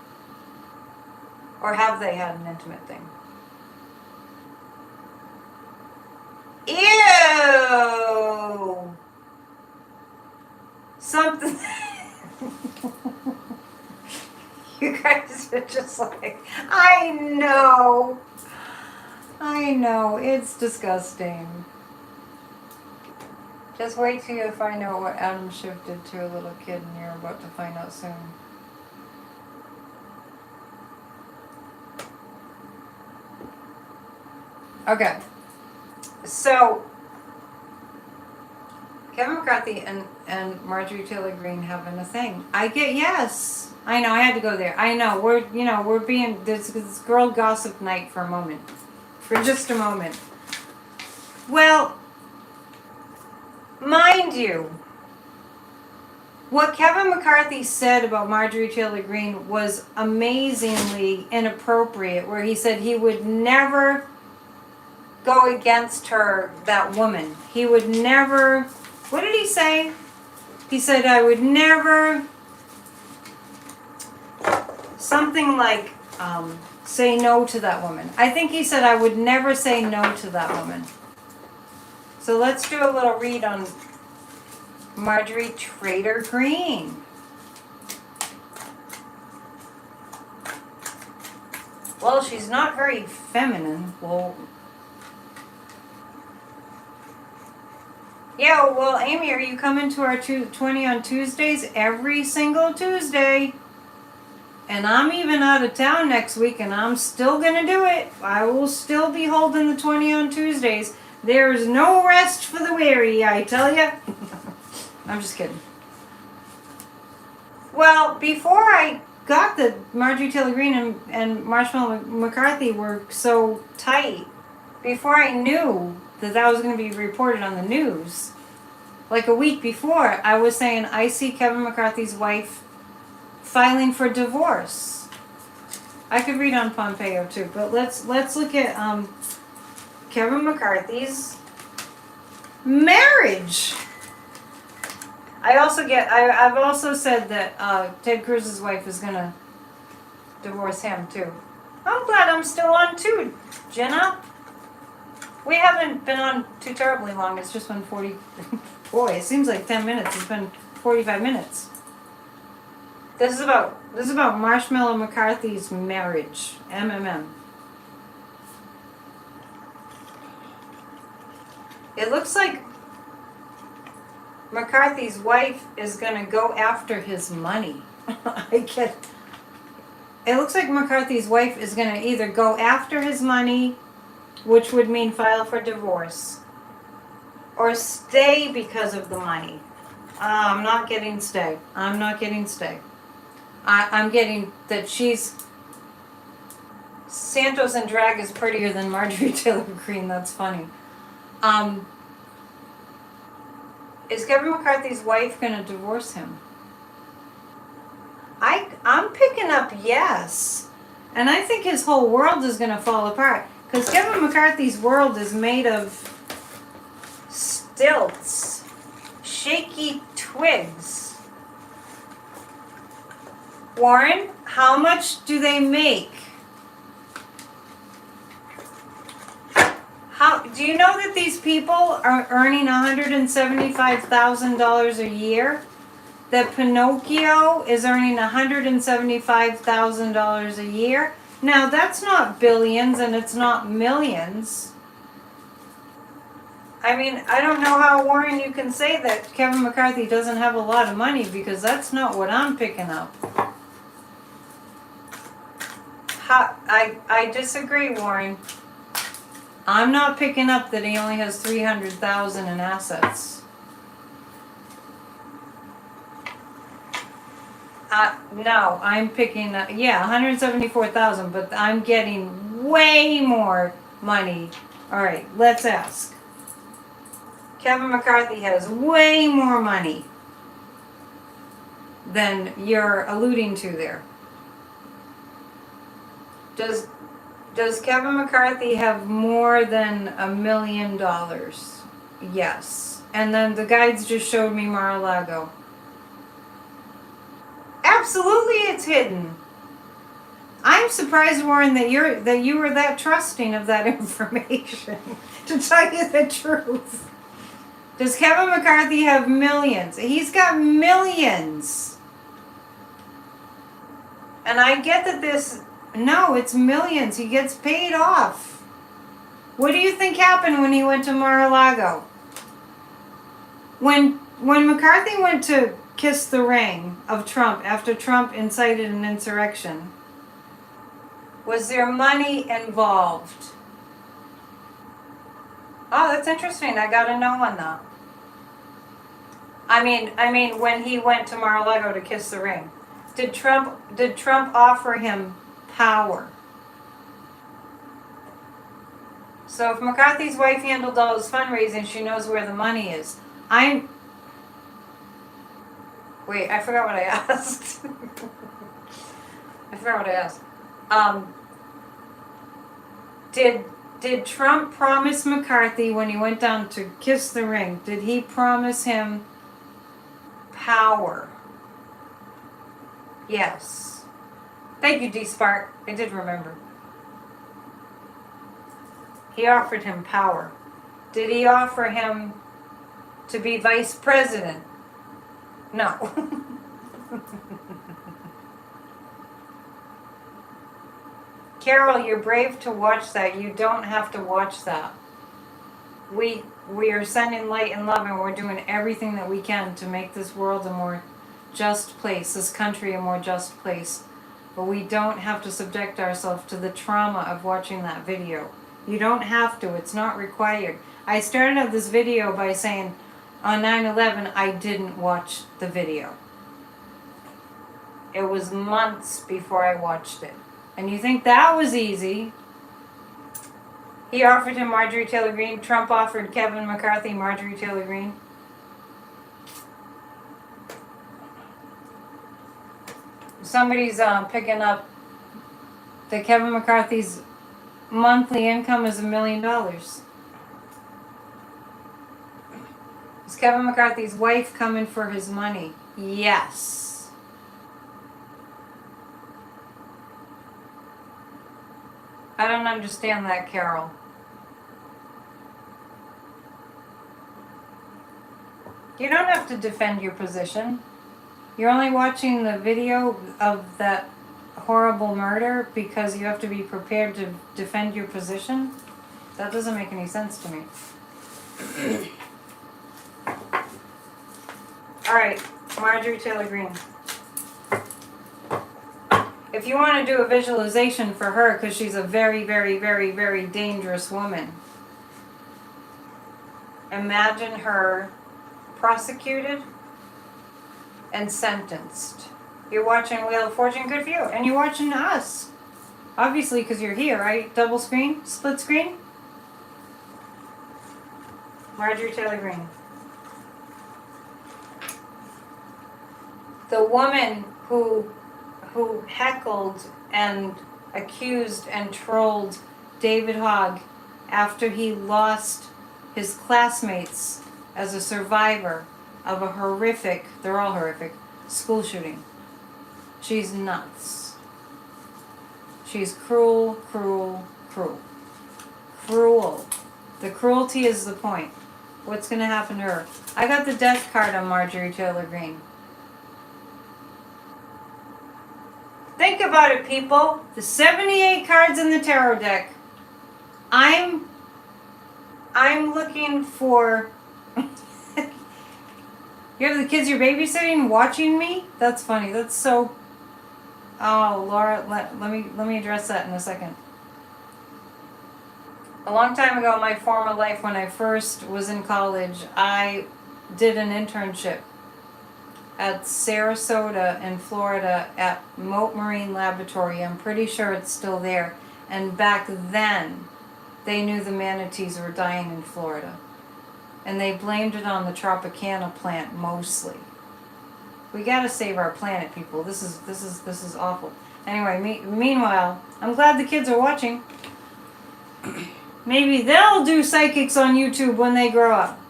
Or have they had an intimate thing? Ew! Something. You guys are just like, I know, it's disgusting. Just wait till you find out what Adam Schiff did to a little kid, and you're about to find out soon. Okay, so Kevin McCarthy and Marjorie Taylor Greene having a thing. Yes. I know, I had to go there. I know, we're being, this girl gossip night for a moment. For just a moment. Well, mind you, what Kevin McCarthy said about Marjorie Taylor Greene was amazingly inappropriate, where he said he would never go against her, that woman. He would never, what did he say? He said, I would never, something like, say no to that woman. I think he said, I would never say no to that woman. So let's do a little read on Marjorie Taylor Greene. Well, she's not very feminine. Well, yeah, well, Amy, are you coming to our 20 on Tuesdays? Every single Tuesday. And I'm even out of town next week, and I'm still going to do it. I will still be holding the 20 on Tuesdays. There's no rest for the weary, I tell you. I'm just kidding. Well, before I got the Marjorie Taylor Greene and Marshmallow McCarthy were so tight, before I knew that was going to be reported on the news, like a week before, I was saying I see Kevin McCarthy's wife filing for divorce. I could read on Pompeo too, but let's look at Kevin McCarthy's marriage. I've also said that Ted Cruz's wife is gonna divorce him too. I'm glad I'm still on too, Jenna. We haven't been on too terribly long. It's just been 40. Boy, it seems like 10 minutes. It's been 45 minutes. This is about Marshmallow McCarthy's marriage. MMM. It looks like McCarthy's wife is going to go after his money. It looks like McCarthy's wife is going to either go after his money, which would mean file for divorce, or stay because of the money. I'm not getting stay. I'm not getting stay. I'm getting that she's... Santos in drag is prettier than Marjorie Taylor Greene. That's funny. Is Kevin McCarthy's wife going to divorce him? I'm picking up yes. And I think his whole world is going to fall apart. Because Kevin McCarthy's world is made of stilts, shaky twigs. Warren, how much do they make? Do you know that these people are earning $175,000 a year? That Pinocchio is earning $175,000 a year? Now, that's not billions and it's not millions. I mean, I don't know how, Warren, you can say that Kevin McCarthy doesn't have a lot of money, because that's not what I'm picking up. I disagree, Warren. I'm not picking up that he only has $300,000 in assets. No, I'm picking up, yeah, $174,000, but I'm getting way more money. All right, let's ask. Kevin McCarthy has way more money than you're alluding to there. Does Kevin McCarthy have more than $1 million? Yes. And then the guides just showed me Mar-a-Lago. Absolutely, it's hidden. I'm surprised, Warren, that you were that trusting of that information. To tell you the truth. Does Kevin McCarthy have millions? He's got millions. And I get that this... No, it's millions. He gets paid off. What do you think happened when he went to Mar-a-Lago? When McCarthy went to kiss the ring of Trump after Trump incited an insurrection, was there money involved? Oh, that's interesting. I got to know on that. I mean, when he went to Mar-a-Lago to kiss the ring, did Trump offer him power? So if McCarthy's wife handled all his fundraising, she knows where the money is. Wait, I forgot what I asked. Did Trump promise McCarthy when he went down to kiss the ring, did he promise him power? Yes. Thank you, D-Spark. I did remember. He offered him power. Did he offer him to be vice president? No. Carol, you're brave to watch that. You don't have to watch that. We are sending light and love, and we're doing everything that we can to make this world a more just place, this country a more just place. But we don't have to subject ourselves to the trauma of watching that video. You don't have to. It's not required. I started out this video by saying on 9/11 I didn't watch the video. It was months before I watched it. And you think that was easy? He offered him Marjorie Taylor Greene. Trump offered Kevin McCarthy Marjorie Taylor Greene. Somebody's picking up that Kevin McCarthy's monthly income is $1 million. Is Kevin McCarthy's wife coming for his money? Yes. I don't understand that, Carol. You don't have to defend your position. You're only watching the video of that horrible murder because you have to be prepared to defend your position? That doesn't make any sense to me. right, Marjorie Taylor Greene. If you want to do a visualization for her, because she's a very, very, very, very dangerous woman, imagine her prosecuted and sentenced. You're watching Wheel of Fortune, good for you. And you're watching us. Obviously, because you're here, right? Double screen? Split screen? Marjorie Taylor Greene. The woman who heckled and accused and trolled David Hogg after he lost his classmates as a survivor of a horrific, they're all horrific, school shooting. She's nuts. She's cruel, cruel, cruel. Cruel. The cruelty is the point. What's going to happen to her? I got the death card on Marjorie Taylor Greene. Think about it, people. The 78 cards in the tarot deck. I'm looking for... You have the kids you're babysitting watching me? That's funny. That's so... Oh, Laura, let me address that in a second. A long time ago in my former life, when I first was in college, I did an internship at Sarasota in Florida at Mote Marine Laboratory. I'm pretty sure it's still there. And back then, they knew the manatees were dying in Florida. And they blamed it on the Tropicana plant mostly. We gotta save our planet, people. This is awful. Anyway, meanwhile, I'm glad the kids are watching. Maybe they'll do psychics on YouTube when they grow up.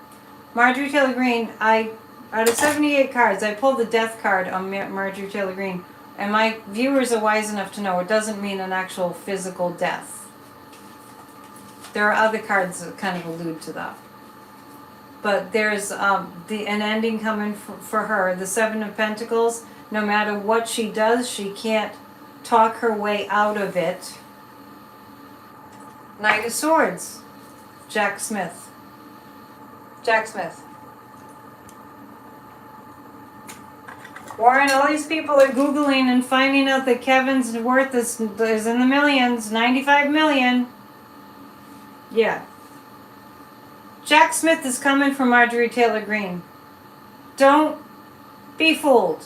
Marjorie Taylor Greene, out of 78 cards, I pulled the death card on Marjorie Taylor Greene. And my viewers are wise enough to know it doesn't mean an actual physical death. There are other cards that kind of allude to that. But there's an ending coming for her. The Seven of Pentacles, no matter what she does, she can't talk her way out of it. Knight of Swords, Jack Smith. Warren, all these people are Googling and finding out that Kevin's worth is in the millions, 95 million. Yeah. Jack Smith is coming from Marjorie Taylor Greene. Don't be fooled.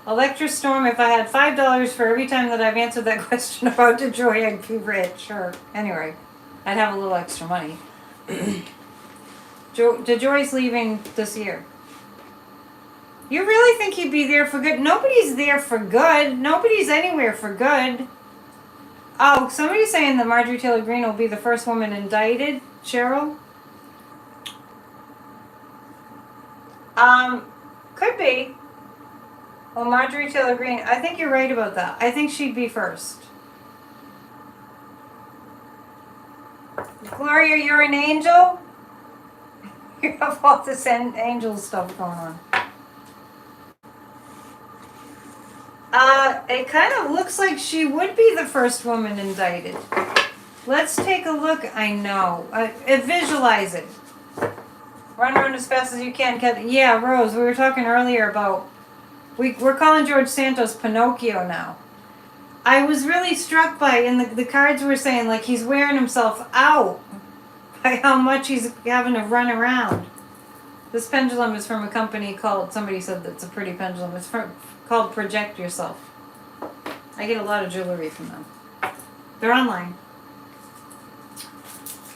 Electrostorm, if I had $5 for every time that I've answered that question about DeJoy, I'd be rich. Sure. Anyway, I'd have a little extra money. DeJoy's leaving this year. You really think he'd be there for good? Nobody's there for good. Nobody's anywhere for good. Oh, somebody's saying that Marjorie Taylor Greene will be the first woman indicted. Cheryl? Could be. Well, Marjorie Taylor Greene, I think you're right about that. I think she'd be first. Gloria, you're an angel? You have all this angel stuff going on. It kind of looks like she would be the first woman indicted. Let's take a look. I know. Visualize it. Run around as fast as you can. Yeah, Rose, we were talking earlier about... We're calling George Santos Pinocchio now. I was really struck by, and the cards were saying, like, he's wearing himself out by how much he's having to run around. This pendulum is from a company called... Somebody said that's a pretty pendulum. It's called Project Yourself. I get a lot of jewelry from them. They're online.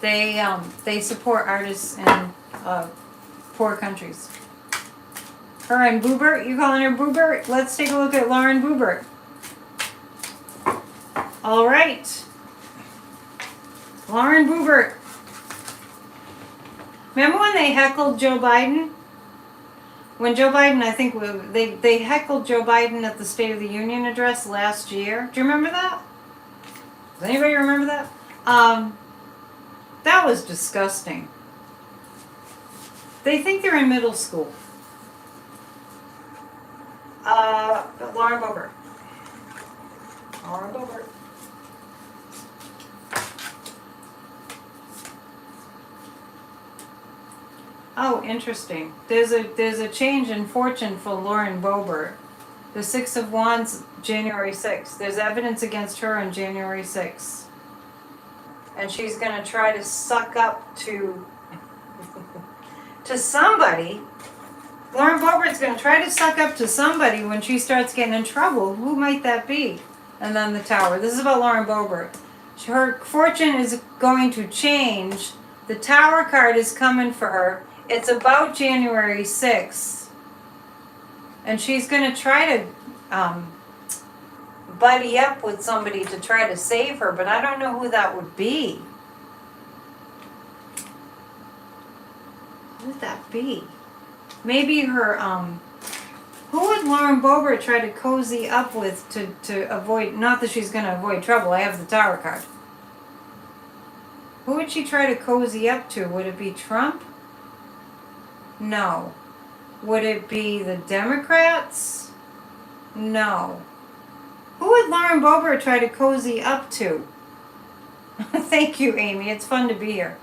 They support artists in poor countries. Her and Boebert, you calling her Boebert? Let's take a look at Lauren Boebert. All right. Lauren Boebert. Remember when they heckled Joe Biden? When Joe Biden, I think they heckled Joe Biden at the State of the Union address last year. Do you remember that? Does anybody remember that? That was disgusting. They think they're in middle school. Lauren Boebert. Lauren Boebert. Oh, interesting. There's a change in fortune for Lauren Boebert. The Six of Wands, January 6th. There's evidence against her on January 6th. And she's going to try to suck up to somebody. Lauren Boebert's going to try to suck up to somebody when she starts getting in trouble. Who might that be? And then the Tower. This is about Lauren Boebert. Her fortune is going to change. The Tower card is coming for her. It's about January 6th. And she's going to try to buddy up with somebody to try to save her, but I don't know who that would be. Who would that be? Maybe her, who would Lauren Boebert try to cozy up with to avoid, not that she's going to avoid trouble, I have the Tower card. Who would she try to cozy up to? Would it be Trump? No. Would it be the Democrats? No. Who would Lauren Boebert try to cozy up to? Thank you, Amy. It's fun to be here.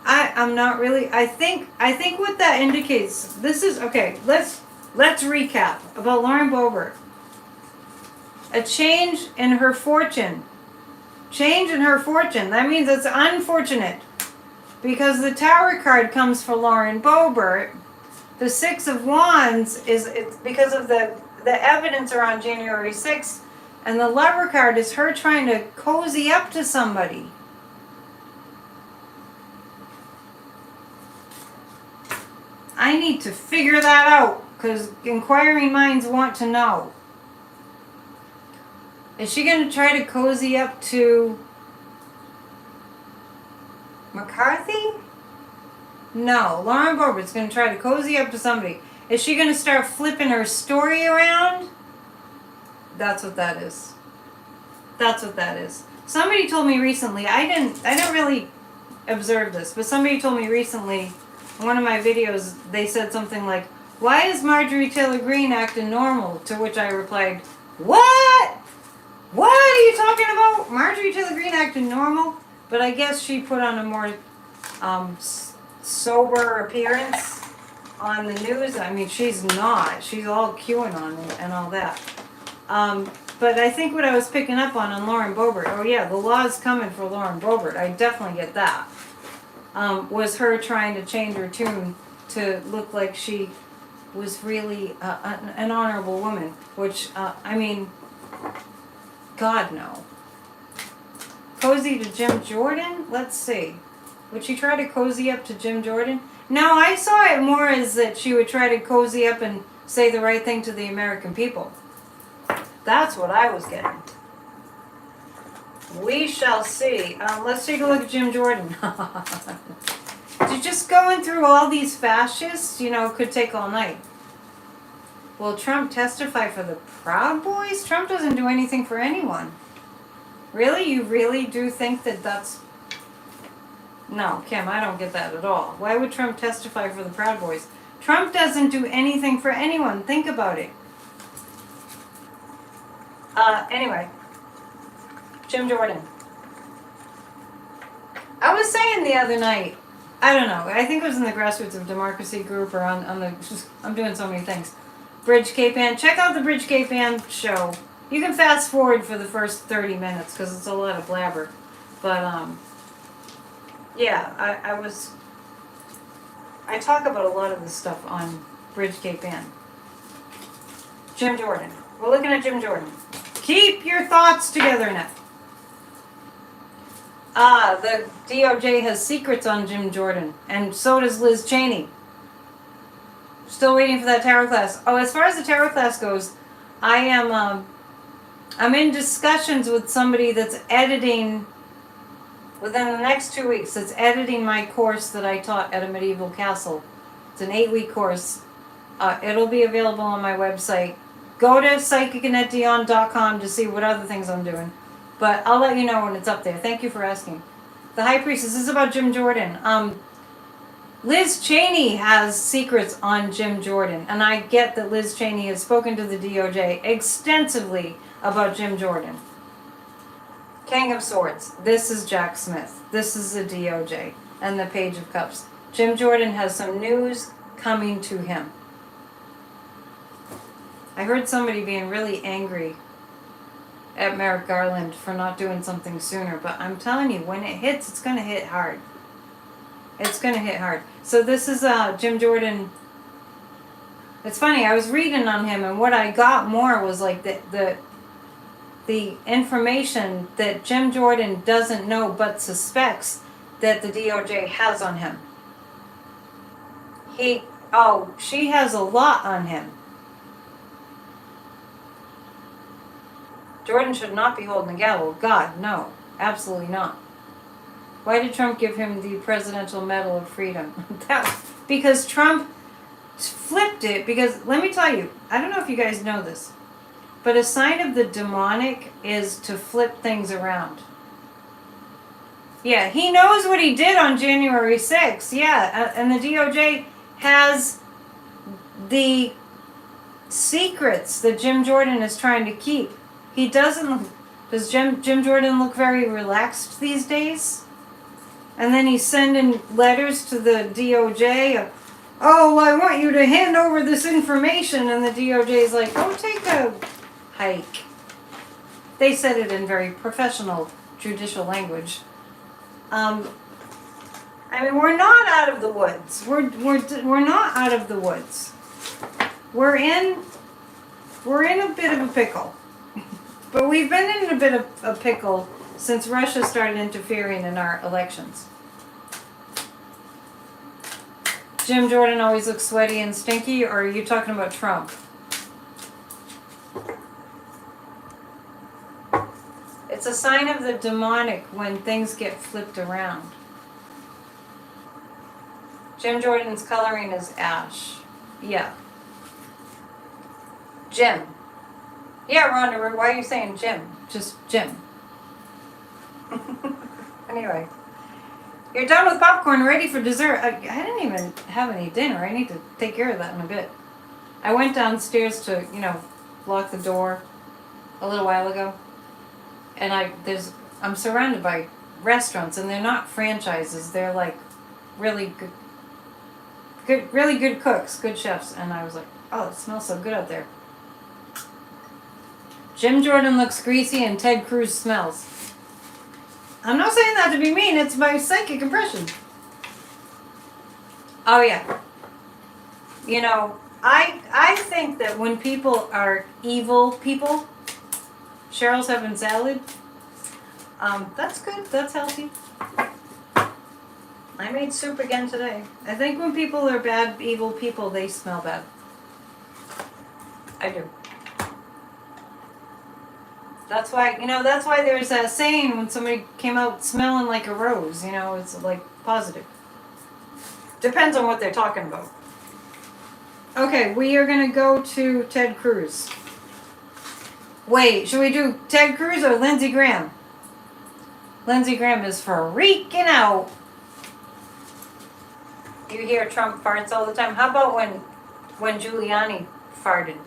I'm not really. I think what that indicates. This is okay. Let's recap about Lauren Boebert. A change in her fortune. Change in her fortune. That means it's unfortunate. Because the Tower card comes for Lauren Boebert, the Six of Wands it's because of the evidence around January 6th, and the Lover card is her trying to cozy up to somebody. I need to figure that out, because inquiring minds want to know. Is she going to try to cozy up to McCarthy? No. Lauren Boebert's going to try to cozy up to somebody. Is she going to start flipping her story around? That's what that is. That's what that is. Somebody told me recently, I didn't really observe this, but somebody told me recently in one of my videos, they said something like, "Why is Marjorie Taylor Greene acting normal?" To which I replied, "What? What are you talking about? Marjorie Taylor Greene acting normal?" But I guess she put on a more sober appearance on the news. I mean, she's not. She's all QAnon and all that. But I think what I was picking up on Lauren Boebert, oh yeah, the law's coming for Lauren Boebert. I definitely get that. Was her trying to change her tune to look like she was really an honorable woman. Which, I mean, God no. Cozy to Jim Jordan? Let's see. Would she try to cozy up to Jim Jordan? No, I saw it more as that she would try to cozy up and say the right thing to the American people. That's what I was getting. We shall see. Let's take a look at Jim Jordan. Just going through all these fascists, could take all night. Will Trump testify for the Proud Boys? Trump doesn't do anything for anyone. Really? You really do think that's... No, Kim, I don't get that at all. Why would Trump testify for the Proud Boys? Trump doesn't do anything for anyone. Think about it. Anyway. Jim Jordan. I was saying the other night, I don't know, I think it was in the Grassroots of Democracy group or on the... I'm doing so many things. Bridge Cape Ann. Check out the Bridge Cape Ann show. You can fast forward for the first 30 minutes because it's a lot of blabber. But, yeah, I talk about a lot of this stuff on Bridge Cape Ann. Jim Jordan. We're looking at Jim Jordan. Keep your thoughts together now. The DOJ has secrets on Jim Jordan, and so does Liz Cheney. Still waiting for that tarot class. Oh, as far as the tarot class goes, I'm in discussions with somebody that's editing, within the next 2 weeks, that's editing my course that I taught at a medieval castle. It's an 8-week course. It'll be available on my website. Go to psychicannetdion.com to see what other things I'm doing. But I'll let you know when it's up there. Thank you for asking. The High Priestess, this is about Jim Jordan. Liz Cheney has secrets on Jim Jordan. And I get that Liz Cheney has spoken to the DOJ extensively about Jim Jordan. King of Swords. This is Jack Smith. This is the DOJ. and the Page of Cups. Jim Jordan has some news coming to him. I heard somebody being really angry at Merrick Garland for not doing something sooner, but I'm telling you, when it hits, it's going to hit hard. It's going to hit hard. So this is Jim Jordan. It's funny, I was reading on him, and what I got more was like the information that Jim Jordan doesn't know but suspects that the DOJ has on him. She has a lot on him. Jordan should not be holding the gavel. God, no. Absolutely not. Why did Trump give him the Presidential Medal of Freedom? Because Trump flipped it. Because, let me tell you, I don't know if you guys know this, but a sign of the demonic is to flip things around. Yeah, he knows what he did on January 6th. Yeah, and the DOJ has the secrets that Jim Jordan is trying to keep. He doesn't. Does Jim Jordan look very relaxed these days? And then he's sending letters to the DOJ. Oh, I want you to hand over this information. And the DOJ's like, go take a hike. They said it in very professional judicial language. I mean, we're not out of the woods. We're not out of the woods. We're in a bit of a pickle. But we've been in a bit of a pickle since Russia started interfering in our elections. Jim Jordan always looks sweaty and stinky, or are you talking about Trump? It's a sign of the demonic when things get flipped around. Jim Jordan's coloring is ash. Yeah. Jim. Yeah, Rhonda, why are you saying Jim? Just Jim. Anyway. You're done with popcorn, ready for dessert. I didn't even have any dinner. I need to take care of that in a bit. I went downstairs to, lock the door a little while ago. And I'm surrounded by restaurants, and they're not franchises. They're like really good cooks, good chefs. And I was like, oh, it smells so good out there. Jim Jordan looks greasy and Ted Cruz smells. I'm not saying that to be mean, it's my psychic impression. Oh yeah. I think that when people are evil people, Cheryl's having salad, that's good, that's healthy. I made soup again today. I think when people are bad, evil people, they smell bad. I do. That's why there's that saying when somebody came out smelling like a rose, it's like positive. Depends on what they're talking about. Okay, we are going to go to Ted Cruz. Wait, should we do Ted Cruz or Lindsey Graham? Lindsey Graham is freaking out. You hear Trump farts all the time. How about when Giuliani farted?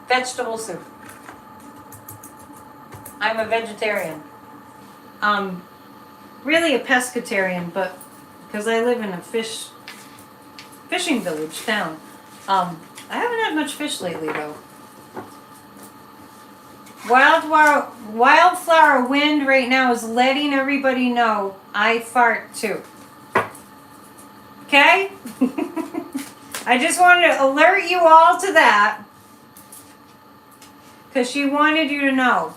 Vegetable soup. I'm a vegetarian. Really a pescatarian, but because I live in a fishing village town. I haven't had much fish lately though. Wildflower Wind right now is letting everybody know I fart too. Okay? I just wanted to alert you all to that. Because she wanted you to know.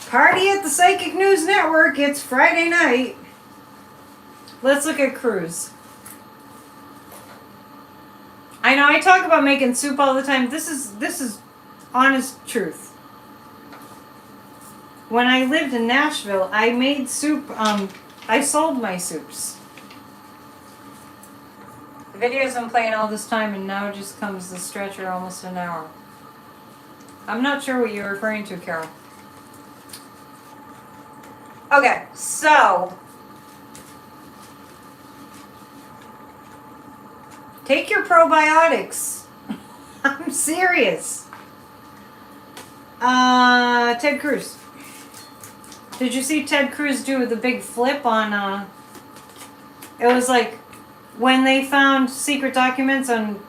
Party at the Psychic News Network. It's Friday night. Let's look at Cruz. I know I talk about making soup all the time. This is honest truth. When I lived in Nashville, I made soup. I sold my soups. The video's been playing all this time, and now just comes the stretcher almost an hour. I'm not sure what you're referring to, Carol. Okay, so take your probiotics. I'm serious. Ted Cruz. Did you see Ted Cruz do the big flip on, it was like when they found secret documents on,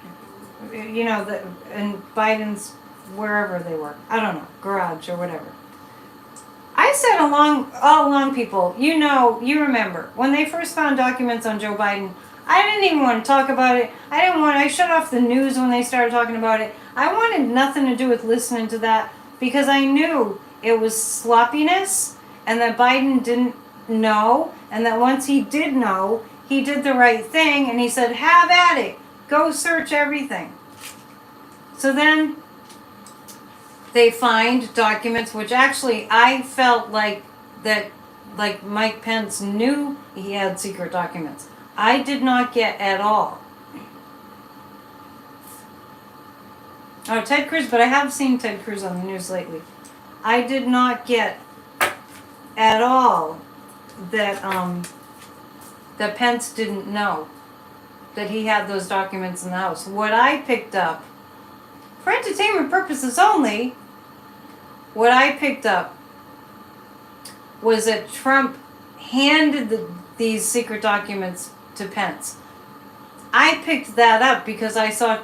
you know, in Biden's, wherever they were, I don't know, garage or whatever. I said all along, people, you know, you remember, when they first found documents on Joe Biden, I didn't even want to talk about it. I shut off the news when they started talking about it. I wanted nothing to do with listening to that because I knew it was sloppiness and that Biden didn't know, and that once he did know, he did the right thing and he said, have at it. Go search everything. So then they find documents, which actually I felt like Mike Pence knew he had secret documents. I did not get at all. Oh, Ted Cruz, but I have seen Ted Cruz on the news lately. I did not get at all that that Pence didn't know that he had those documents in the house. What I picked up, for entertainment purposes only, what I picked up was that Trump handed these secret documents to Pence. I picked that up because I saw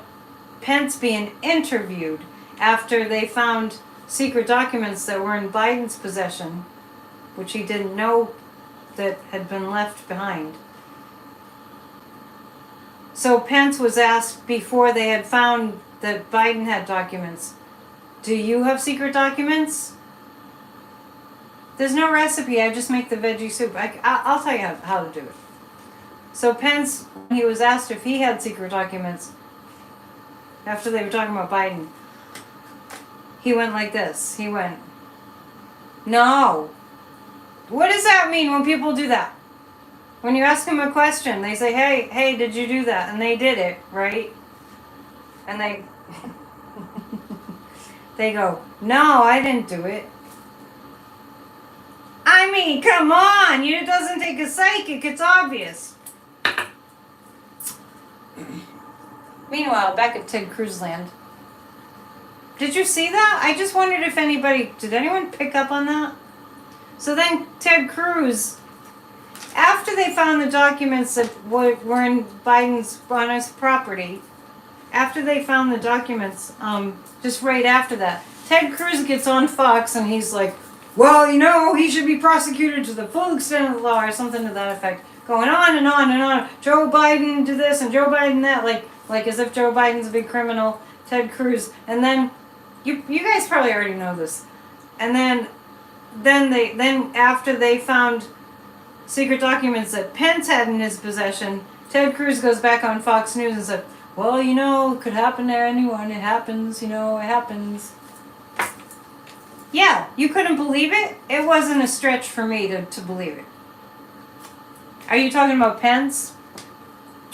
Pence being interviewed after they found secret documents that were in Biden's possession, which he didn't know that had been left behind. So Pence was asked before they had found that Biden had documents, do you have secret documents? There's no recipe, I just make the veggie soup. I'll tell you how to do it. So Pence, when he was asked if he had secret documents, after they were talking about Biden, he went like this. He went, no. What does that mean when people do that? When you ask them a question, they say, hey, did you do that? And they did it, right? And they they go, no, I didn't do it. I mean, come on, it doesn't take a psychic, it's obvious. Meanwhile, back at Ted Cruz land. Did you see that? I just wondered if did anyone pick up on that? So then Ted Cruz, after they found the documents that were in Biden's, on his property, after they found the documents, just right after that, Ted Cruz gets on Fox and he's like, well, he should be prosecuted to the full extent of the law, or something to that effect. Going on and on and on. Joe Biden did this and Joe Biden that, like as if Joe Biden's a big criminal, Ted Cruz. And then, you guys probably already know this. And then after they found secret documents that Pence had in his possession, Ted Cruz goes back on Fox News and said, well, it could happen to anyone. It happens, it happens. Yeah, you couldn't believe it? It wasn't a stretch for me to believe it. Are you talking about Pence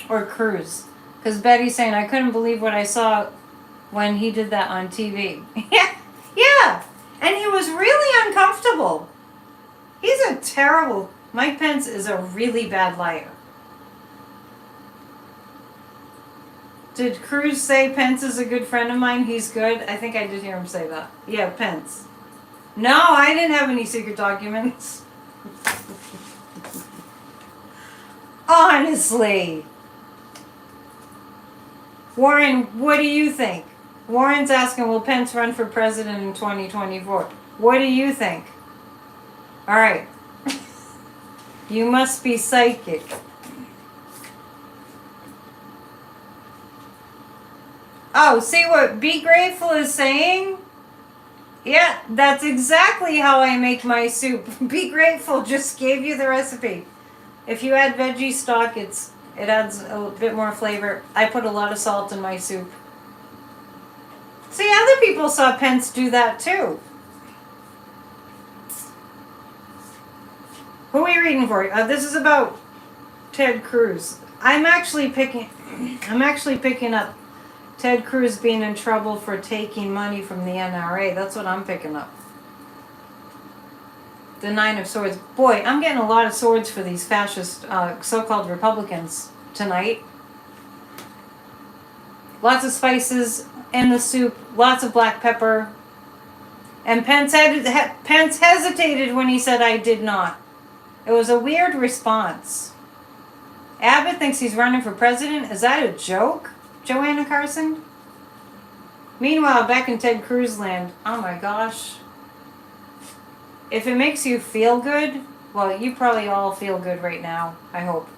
or Cruz? Because Betty's saying, I couldn't believe what I saw when he did that on TV. Yeah. And he was really uncomfortable. He's a terrible... Mike Pence is a really bad liar. Did Cruz say Pence is a good friend of mine? He's good? I think I did hear him say that. Yeah, Pence. No, I didn't have any secret documents. Honestly. Warren, what do you think? Warren's asking, will Pence run for president in 2024? What do you think? All right. You must be psychic. Oh, see what Be Grateful is saying? Yeah, that's exactly how I make my soup. Be Grateful just gave you the recipe. If you add veggie stock, it adds a bit more flavor. I put a lot of salt in my soup. See, other people saw Pence do that too. Who are we reading for? This is about Ted Cruz. I'm actually picking up Ted Cruz being in trouble for taking money from the NRA. That's what I'm picking up. The Nine of Swords. Boy, I'm getting a lot of swords for these fascist, so-called Republicans tonight. Lots of spices in the soup. Lots of black pepper. And Pence hesitated when he said, I did not. It was a weird response. Abbott thinks he's running for president. Is that a joke, Joanna Carson? Meanwhile, back in Ted Cruz land, oh my gosh. If it makes you feel good, well, you probably all feel good right now, I hope.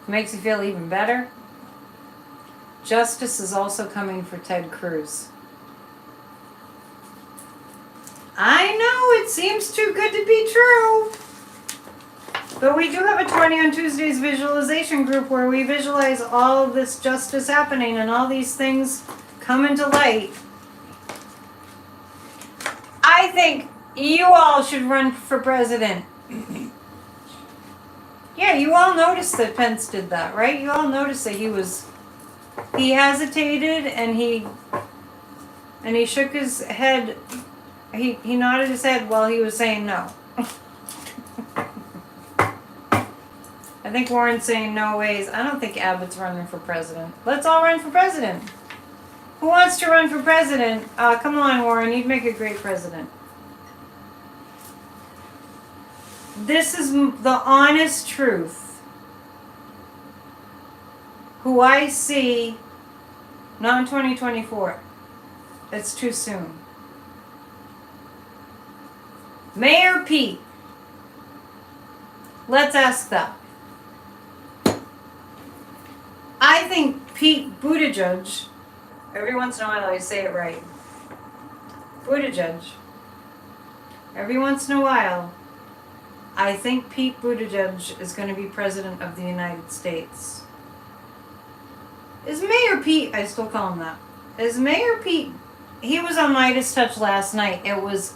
If it makes you feel even better, justice is also coming for Ted Cruz. I know, it seems too good to be true. But we do have a 20 on Tuesdays visualization group where we visualize all of this justice happening and all these things coming to light. I think you all should run for president. Yeah, you all noticed that Pence did that, right? You all noticed that he hesitated and he shook his head. He nodded his head while he was saying no. I think Warren's saying no ways. I don't think Abbott's running for president. Let's all run for president. Who wants to run for president? Come on, Warren. You'd make a great president. This is the honest truth. Who I see, not in 2024. It's too soon. Mayor Pete. Let's ask that. I think Pete Buttigieg, every once in a while I say it right, Buttigieg, every once in a while, I think Pete Buttigieg is going to be president of the United States. Is Mayor Pete, I still call him that, is Mayor Pete, he was on Midas Touch last night. It was,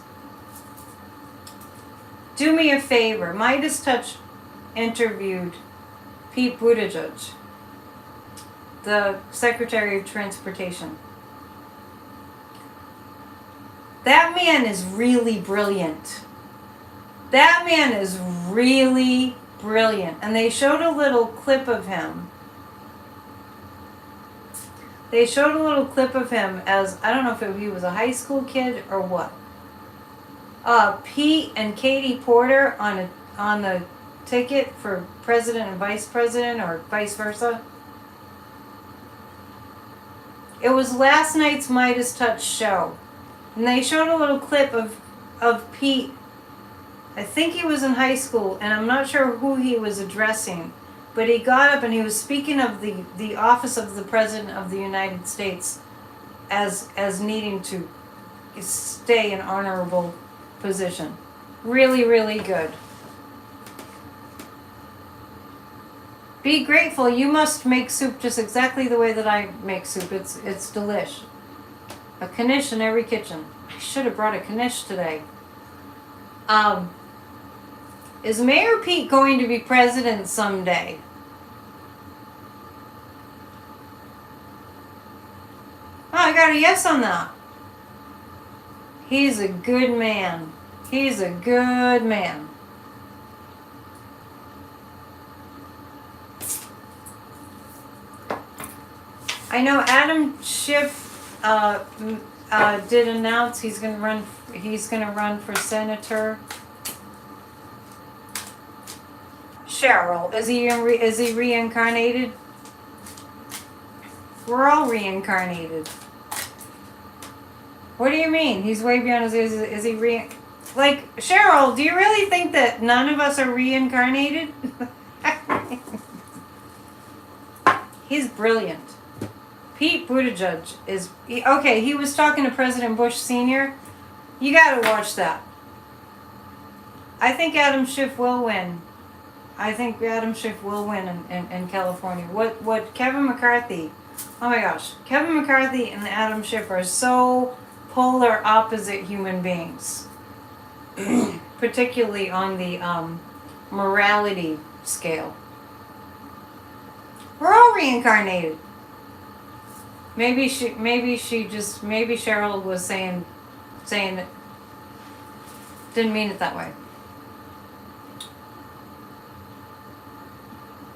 do me a favor, Midas Touch interviewed Pete Buttigieg, the Secretary of Transportation. That man is really brilliant. That man is really brilliant. And they showed a little clip of him. They showed a little clip of him as, I don't know if he was a high school kid or what. Pete and Katie Porter on the ticket for president and vice president or vice versa. It was last night's Midas Touch show. And they showed a little clip of Pete. I think he was in high school, and I'm not sure who he was addressing. But he got up and he was speaking of the office of the President of the United States as needing to stay in honorable position. Really, really good. Be grateful. You must make soup just exactly the way that I make soup. It's delish. A knish in every kitchen. I should have brought a knish today. Is Mayor Pete going to be president someday? Oh, I got a yes on that. He's a good man. He's a good man. I know Adam Schiff did announce he's going to run for senator. Cheryl, is he reincarnated? We're all reincarnated. What do you mean? He's way beyond his age. Is he like, Cheryl, do you really think that none of us are reincarnated? He's brilliant. Pete Buttigieg is, okay, he was talking to President Bush Sr. You gotta watch that. I think Adam Schiff will win. I think Adam Schiff will win in California. What Kevin McCarthy, oh my gosh, Kevin McCarthy and Adam Schiff are so polar opposite human beings. Particularly on the morality scale. We're all reincarnated. Maybe Cheryl was saying it. Didn't mean it that way.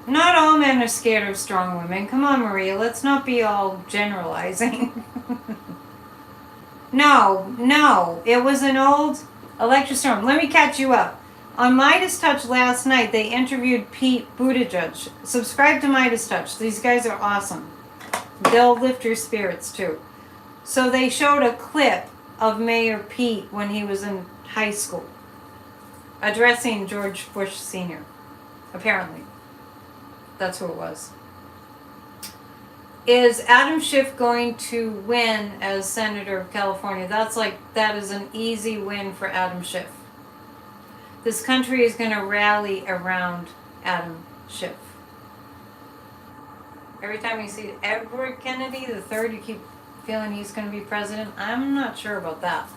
Not all men are scared of strong women. Come on, Maria, let's not be all generalizing. No. It was an old electric storm. Let me catch you up. On Midas Touch last night, they interviewed Pete Buttigieg. Subscribe to Midas Touch. These guys are awesome. They'll lift your spirits too. So they showed a clip of Mayor Pete when he was in high school, addressing George Bush Sr. Apparently. That's who it was. Is Adam Schiff going to win as Senator of California? That is an easy win for Adam Schiff. This country is going to rally around Adam Schiff. Every time you see Edward Kennedy III, you keep feeling he's going to be president. I'm not sure about that.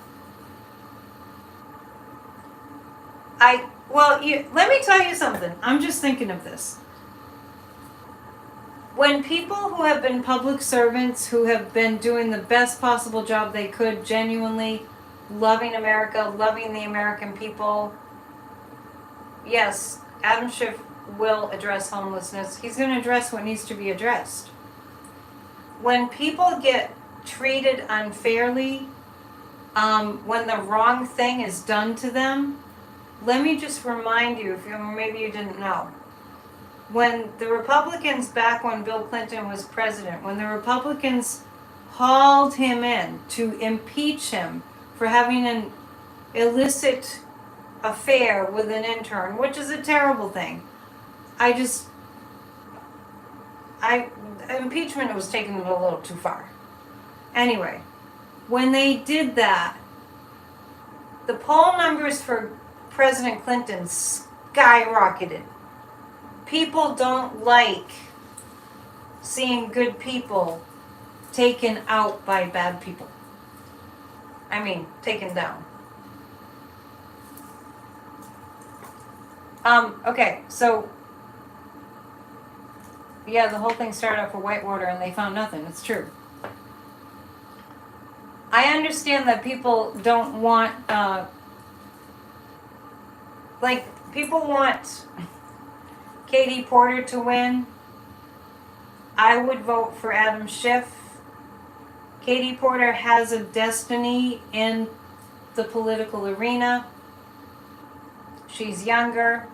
Let me tell you something. I'm just thinking of this. When people who have been public servants, who have been doing the best possible job they could, genuinely loving America, loving the American people, yes, Adam Schiff will address homelessness. He's going to address what needs to be addressed. When people get treated unfairly, when the wrong thing is done to them, let me just remind you, maybe you didn't know, when the Republicans, back when Bill Clinton was president, when the Republicans hauled him in to impeach him for having an illicit affair with an intern, which is a terrible thing. Impeachment was taking it a little too far. Anyway, when they did that, the poll numbers for President Clinton skyrocketed. People don't like seeing good people taken out by bad people. Taken down. Okay, so yeah, the whole thing started off for Whitewater and they found nothing. It's true. I understand that people don't want, people want Katie Porter to win. I would vote for Adam Schiff. Katie Porter has a destiny in the political arena. She's younger.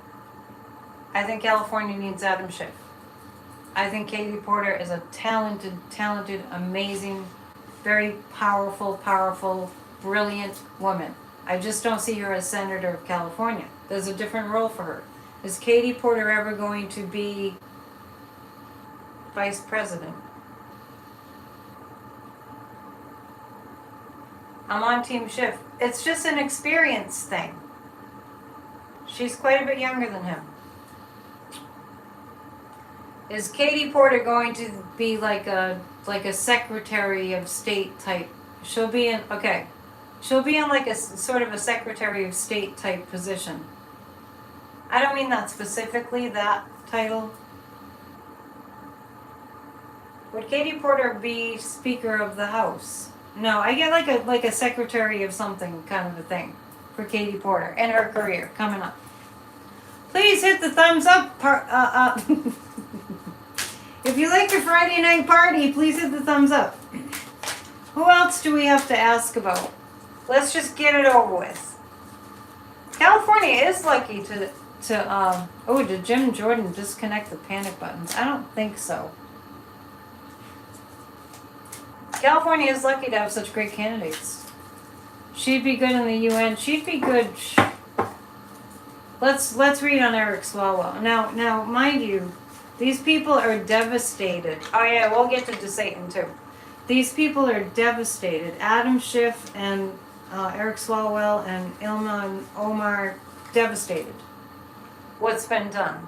I think California needs Adam Schiff. I think Katie Porter is a talented, amazing, very powerful, brilliant woman. I just don't see her as Senator of California. There's a different role for her. Is Katie Porter ever going to be vice president? I'm on Team Schiff. It's just an experience thing. She's quite a bit younger than him. Is Katie Porter going to be like a Secretary of State type? She'll be in like a sort of a Secretary of State type position. I don't mean that specifically, that title. Would Katie Porter be Speaker of the House? No, I get like a Secretary of something kind of a thing for Katie Porter and her career coming up. Please hit the thumbs up. If you like your Friday night party, please hit the thumbs up. Who else do we have to ask about? Let's just get it over with. California is lucky to did Jim Jordan disconnect the panic buttons? I don't think so. California is lucky to have such great candidates. She'd be good in the UN. She'd be good. Let's read on Eric Swalwell. Now, mind you, these people are devastated. Oh yeah, we'll get to DeSatan too. These people are devastated. Adam Schiff and Eric Swalwell and Ilma and Omar, devastated. What's been done.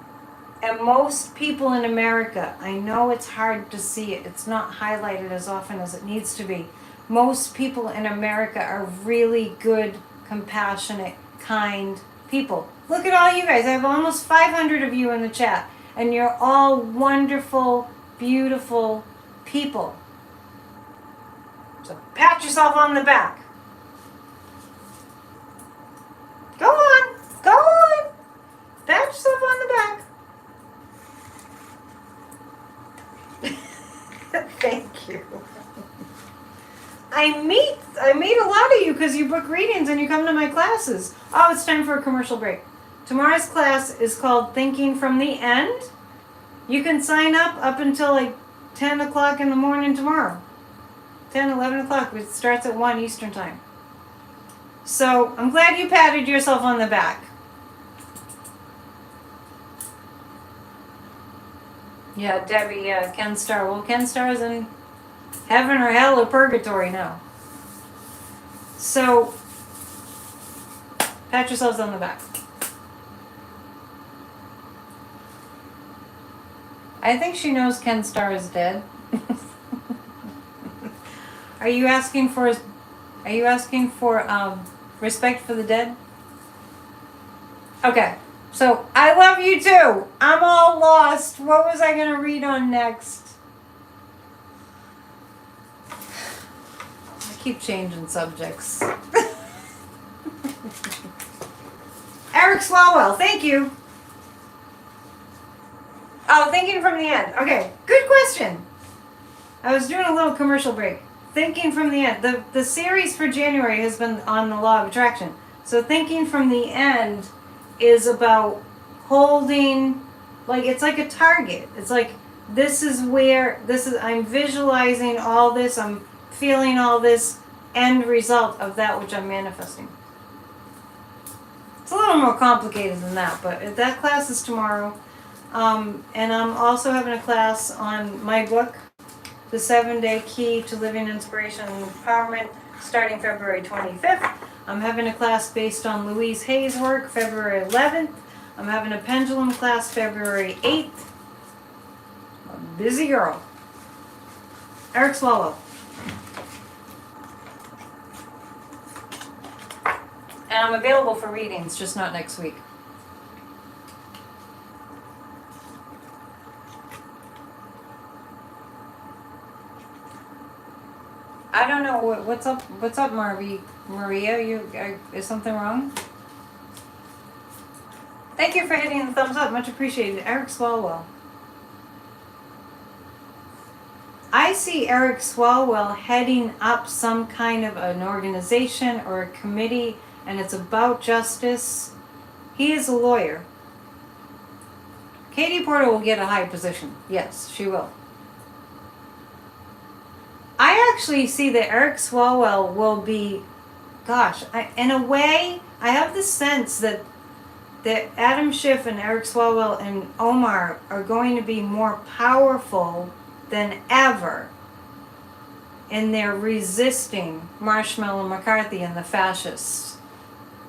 And most people in America, I know it's hard to see it. It's not highlighted as often as it needs to be. Most people in America are really good, compassionate, kind people. Look at all you guys. I have almost 500 of you in the chat. And you're all wonderful, beautiful people. So pat yourself on the back. Go on. Go on. Pat yourself on the back. Thank you. I meet a lot of you because you book readings and you come to my classes. Oh, it's time for a commercial break. Tomorrow's class is called Thinking from the End. You can sign up until like 10 o'clock in the morning tomorrow. 10, 11 o'clock. It starts at 1 Eastern time. So I'm glad you patted yourself on the back. Yeah, Debbie, yeah, Ken Starr. Well, Ken Starr's in heaven or hell or purgatory now. So, pat yourselves on the back. I think she knows Ken Starr is dead. Are you asking for respect for the dead? Okay. So, I love you too. I'm all lost. What was I going to read on next? I keep changing subjects. Eric Swalwell, thank you. Oh, Thinking from the End. Okay, good question. I was doing a little commercial break. Thinking from the End. The series for January has been on the law of attraction. So Thinking from the End is about holding, like, it's like a target. It's like, I'm visualizing all this, I'm feeling all this end result of that which I'm manifesting. It's a little more complicated than that, but that class is tomorrow. And I'm also having a class on my book, The 7-Day Key to Living Inspiration and Empowerment, starting February 25th. I'm having a class based on Louise Hay's work, February 11th. I'm having a pendulum class February 8th. I'm a busy girl. Eric Swallow. And I'm available for readings, just not next week. I don't know what's up. What's up, Maria? Is something wrong? Thank you for hitting the thumbs up. Much appreciated. Eric Swalwell. I see Eric Swalwell heading up some kind of an organization or a committee, and it's about justice. He is a lawyer. Katie Porter will get a high position. Yes, she will. I actually see that Eric Swalwell will be, in a way, I have the sense that Adam Schiff and Eric Swalwell and Omar are going to be more powerful than ever in their resisting Marshmallow McCarthy and the fascists.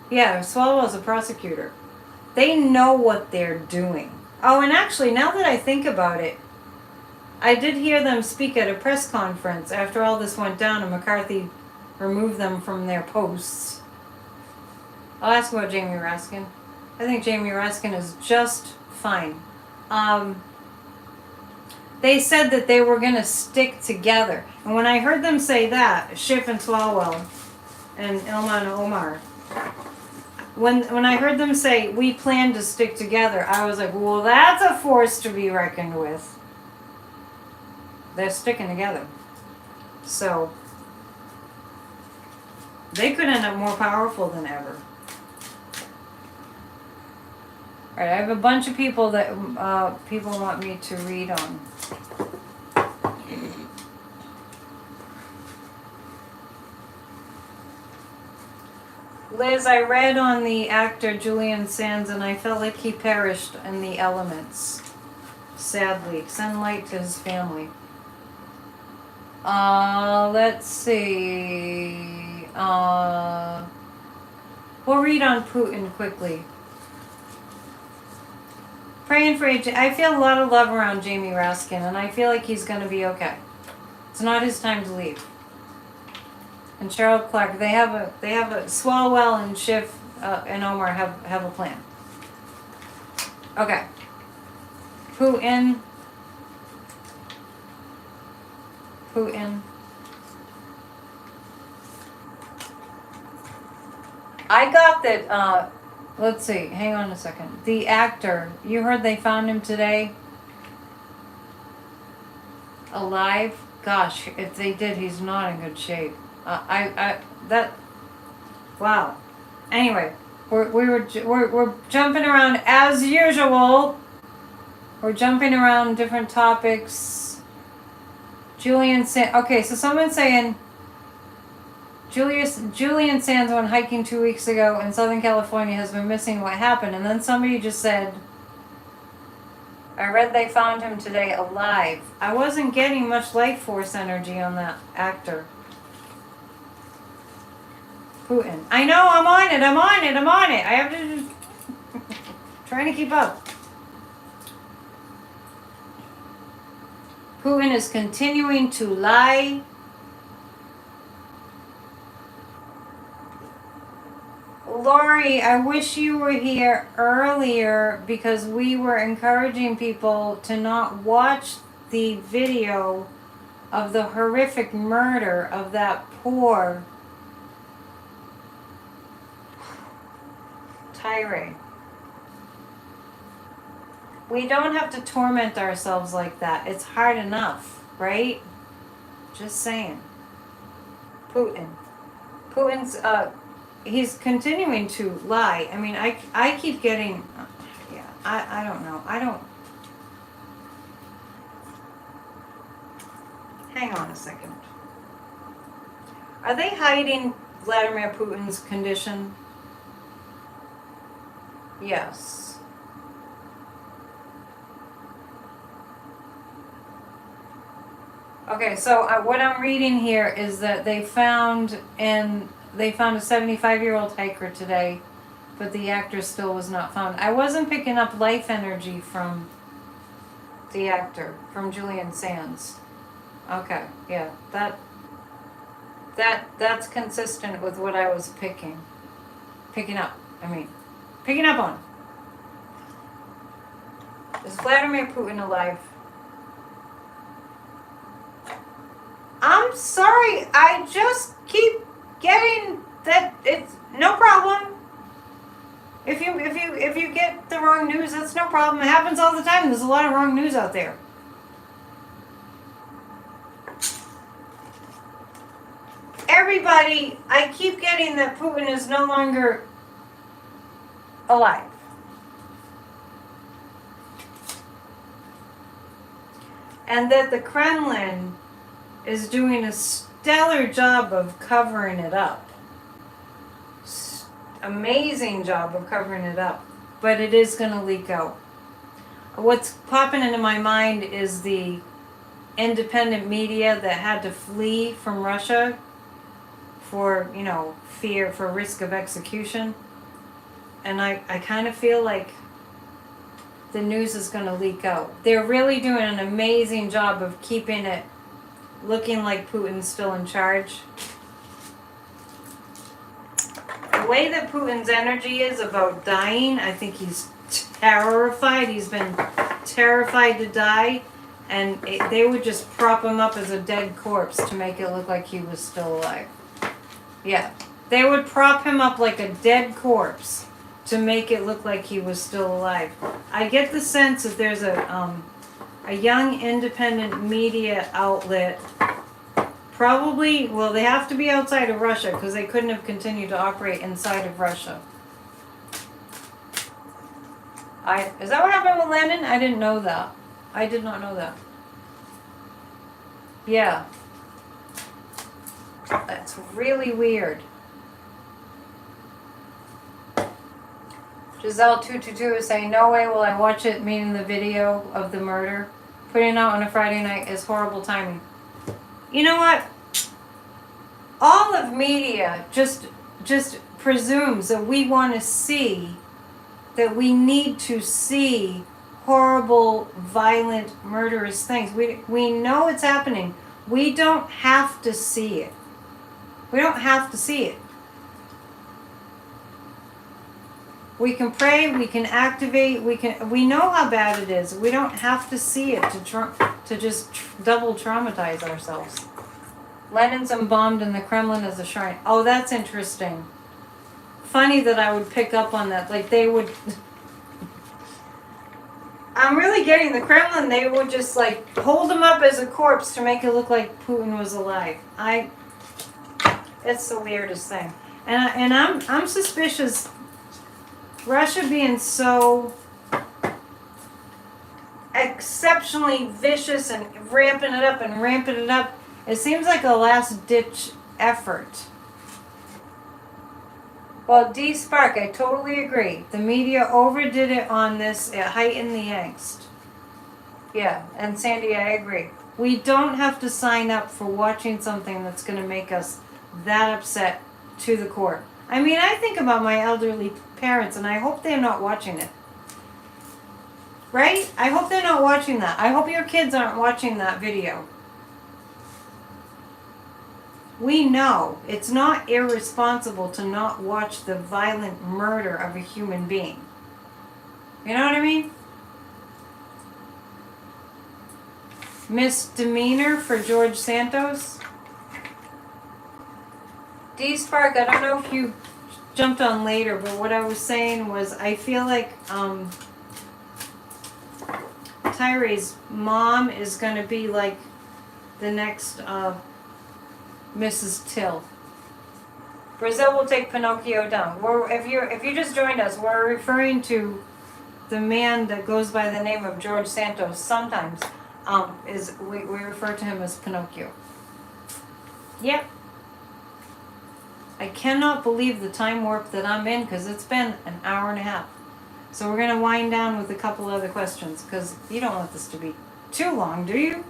Yeah, Swalwell's a prosecutor. They know what they're doing. Oh, and actually, now that I think about it, I did hear them speak at a press conference after all this went down and McCarthy removed them from their posts. I'll ask about Jamie Raskin. I think Jamie Raskin is just fine. They said that they were going to stick together. And when I heard them say that, Schiff and Swalwell and Ilma and Omar, when I heard them say, we plan to stick together, I was like, well, that's a force to be reckoned with. They're sticking together. So, they could end up more powerful than ever. Alright, I have a bunch of people that people want me to read on. Liz, I read on the actor Julian Sands and I felt like he perished in the elements. Sadly. Send light to his family. Let's see. We'll read on Putin quickly. Praying for I feel a lot of love around Jamie Raskin, and I feel like he's going to be okay. It's not his time to leave. And Cheryl Clark, they have a Swalwell and Schiff and Omar have a plan. Okay. Putin. I got that, let's see, hang on a second. The actor, you heard they found him today? Alive? Gosh, if they did, he's not in good shape. Wow. Anyway, we're jumping around as usual. We're jumping around different topics. Okay, so someone's saying Julian Sands went hiking 2 weeks ago in Southern California, has been missing. What happened? And then somebody just said, I read they found him today alive. I wasn't getting much life force energy on that actor. Putin. I know, I'm on it. I have to trying to keep up. Putin is continuing to lie. Lori, I wish you were here earlier because we were encouraging people to not watch the video of the horrific murder of that poor Tyree. We don't have to torment ourselves like that. It's hard enough, right? Just saying. Putin's he's continuing to lie. I mean, I keep getting, yeah, I don't know. Hang on a second. Are they hiding Vladimir Putin's condition? Yes. Okay, so what I'm reading here is that they found a 75-year-old hiker today, but the actor still was not found. I wasn't picking up life energy from the actor, from Julian Sands. Okay, yeah, that's consistent with what I was picking up on. Is Vladimir Putin alive? I'm sorry, I just keep getting that it's no problem. If you get the wrong news, that's no problem. It happens all the time. There's a lot of wrong news out there. Everybody, I keep getting that Putin is no longer alive. And that the Kremlin is doing a stellar job of covering it up. Amazing job of covering it up. But it is going to leak out. What's popping into my mind is the independent media that had to flee from Russia for, fear, for risk of execution. And I kind of feel like the news is going to leak out. They're really doing an amazing job of keeping it looking like Putin's still in charge. The way that Putin's energy is about dying, I think he's terrified. He's been terrified to die. And they would just prop him up as a dead corpse to make it look like he was still alive. Yeah. They would prop him up like a dead corpse to make it look like he was still alive. I get the sense that there's a young independent media outlet, probably, well, they have to be outside of Russia because they couldn't have continued to operate inside of Russia. Is that what happened with Lenin? I didn't know that. I did not know that. Yeah. That's really weird. Giselle222 is saying, no way will I watch it, meaning the video of the murder. Putting it out on a Friday night is horrible timing. You know what? All of media just presumes that we want to see, that we need to see horrible, violent, murderous things. We know it's happening. We don't have to see it. We don't have to see it. We can pray, we can activate, we know how bad it is. We don't have to see it to just double traumatize ourselves. Lenin's embalmed in the Kremlin as a shrine. Oh, that's interesting. Funny that I would pick up on that. Like they would... I'm really getting the Kremlin, they would just like hold him up as a corpse to make it look like Putin was alive. It's the weirdest thing. And I'm suspicious. Russia being so exceptionally vicious and ramping it up and ramping it up, it seems like a last ditch effort. Well, D Spark, I totally agree. The media overdid it on this. It heightened the angst. Yeah, and Sandy, I agree. We don't have to sign up for watching something that's going to make us that upset to the core. I mean, I think about my elderly parents, and I hope they're not watching it. Right? I hope they're not watching that. I hope your kids aren't watching that video. We know it's not irresponsible to not watch the violent murder of a human being. You know what I mean? Misdemeanor for George Santos. D Spark, I don't know if you jumped on later, but what I was saying was I feel like Tyree's mom is going to be like the next Mrs. Till. Brazil will take Pinocchio down. If you just joined us, we're referring to the man that goes by the name of George Santos. Sometimes we refer to him as Pinocchio. Yep. I cannot believe the time warp that I'm in because it's been an hour and a half. So we're going to wind down with a couple other questions because you don't want this to be too long, do you?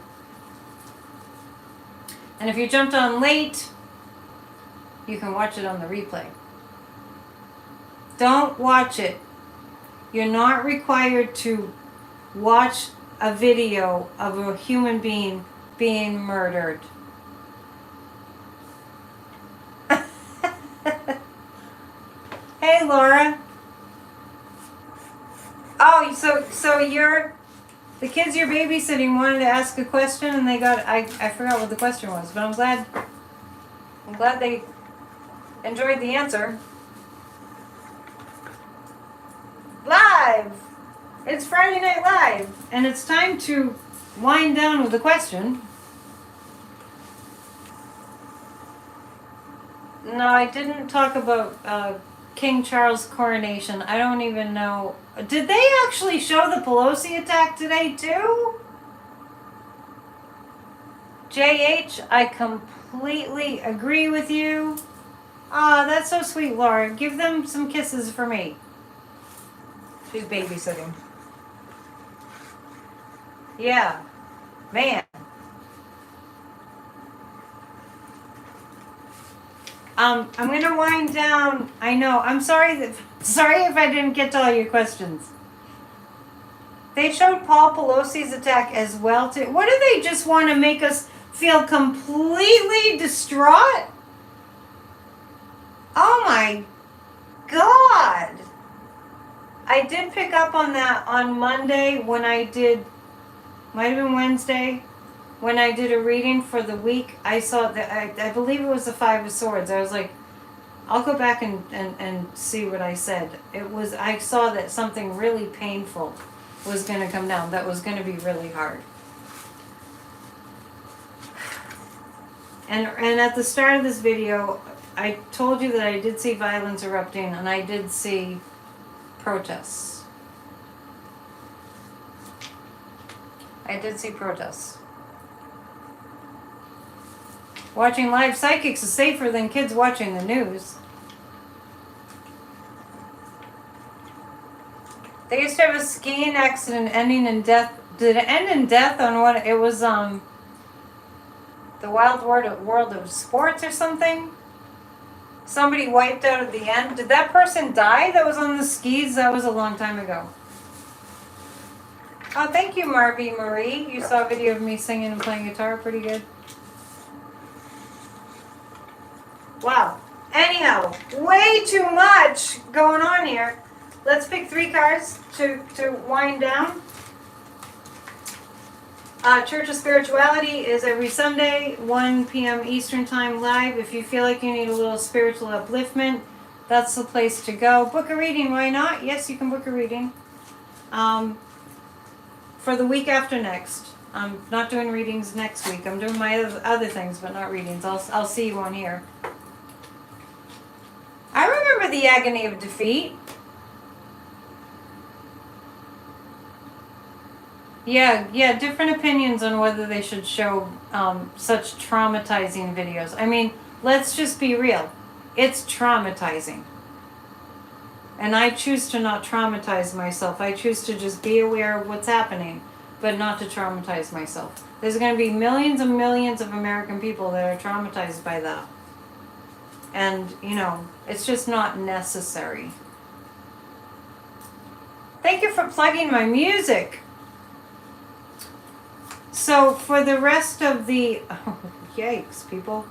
And if you jumped on late, you can watch it on the replay. Don't watch it. You're not required to watch a video of a human being being murdered. Hey, Laura. Oh, so you're the kids you're babysitting wanted to ask a question and they got I forgot what the question was, but I'm glad they enjoyed the answer. Live. It's Friday Night Live and it's time to wind down with a question. No, I didn't talk about King Charles' coronation. I don't even know. Did they actually show the Pelosi attack today too? JH, I completely agree with you. Ah, that's so sweet, Laura. Give them some kisses for me. She's babysitting. Yeah. Man. I'm going to wind down. I know. I'm sorry if I didn't get to all your questions. They showed Paul Pelosi's attack as well too. What do they just want to make us feel completely distraught? Oh my God. I did pick up on that on Monday when I did, might have been Wednesday, when I did a reading for the week. I saw that, I believe it was the Five of Swords. I was like, I'll go back and see what I said. I saw that something really painful was going to come down. That was going to be really hard. And at the start of this video, I told you that I did see violence erupting and I did see protests. I did see protests. Watching live psychics is safer than kids watching the news. They used to have a skiing accident ending in death. Did it end in death on what? It was the Wild World of Sports or something? Somebody wiped out at the end. Did that person die that was on the skis? That was a long time ago. Oh, thank you, Marby Marie. You saw a video of me singing and playing guitar. Pretty good. Wow. Anyhow, way too much going on here. Let's pick 3 cards to wind down. Church of Spirituality is every Sunday, 1 p.m. Eastern Time live. If you feel like you need a little spiritual upliftment, that's the place to go. Book a reading, why not? Yes, you can book a reading. For the week after next. I'm not doing readings next week. I'm doing my other things, but not readings. I'll see you on here. the agony of defeat. Yeah, different opinions on whether they should show such traumatizing videos. I mean, let's just be real. It's traumatizing. And I choose to not traumatize myself. I choose to just be aware of what's happening, but not to traumatize myself. There's going to be millions and millions of American people that are traumatized by that. And, you know, it's just not necessary. Thank you for plugging my music. So for the rest of the, oh, yikes, people.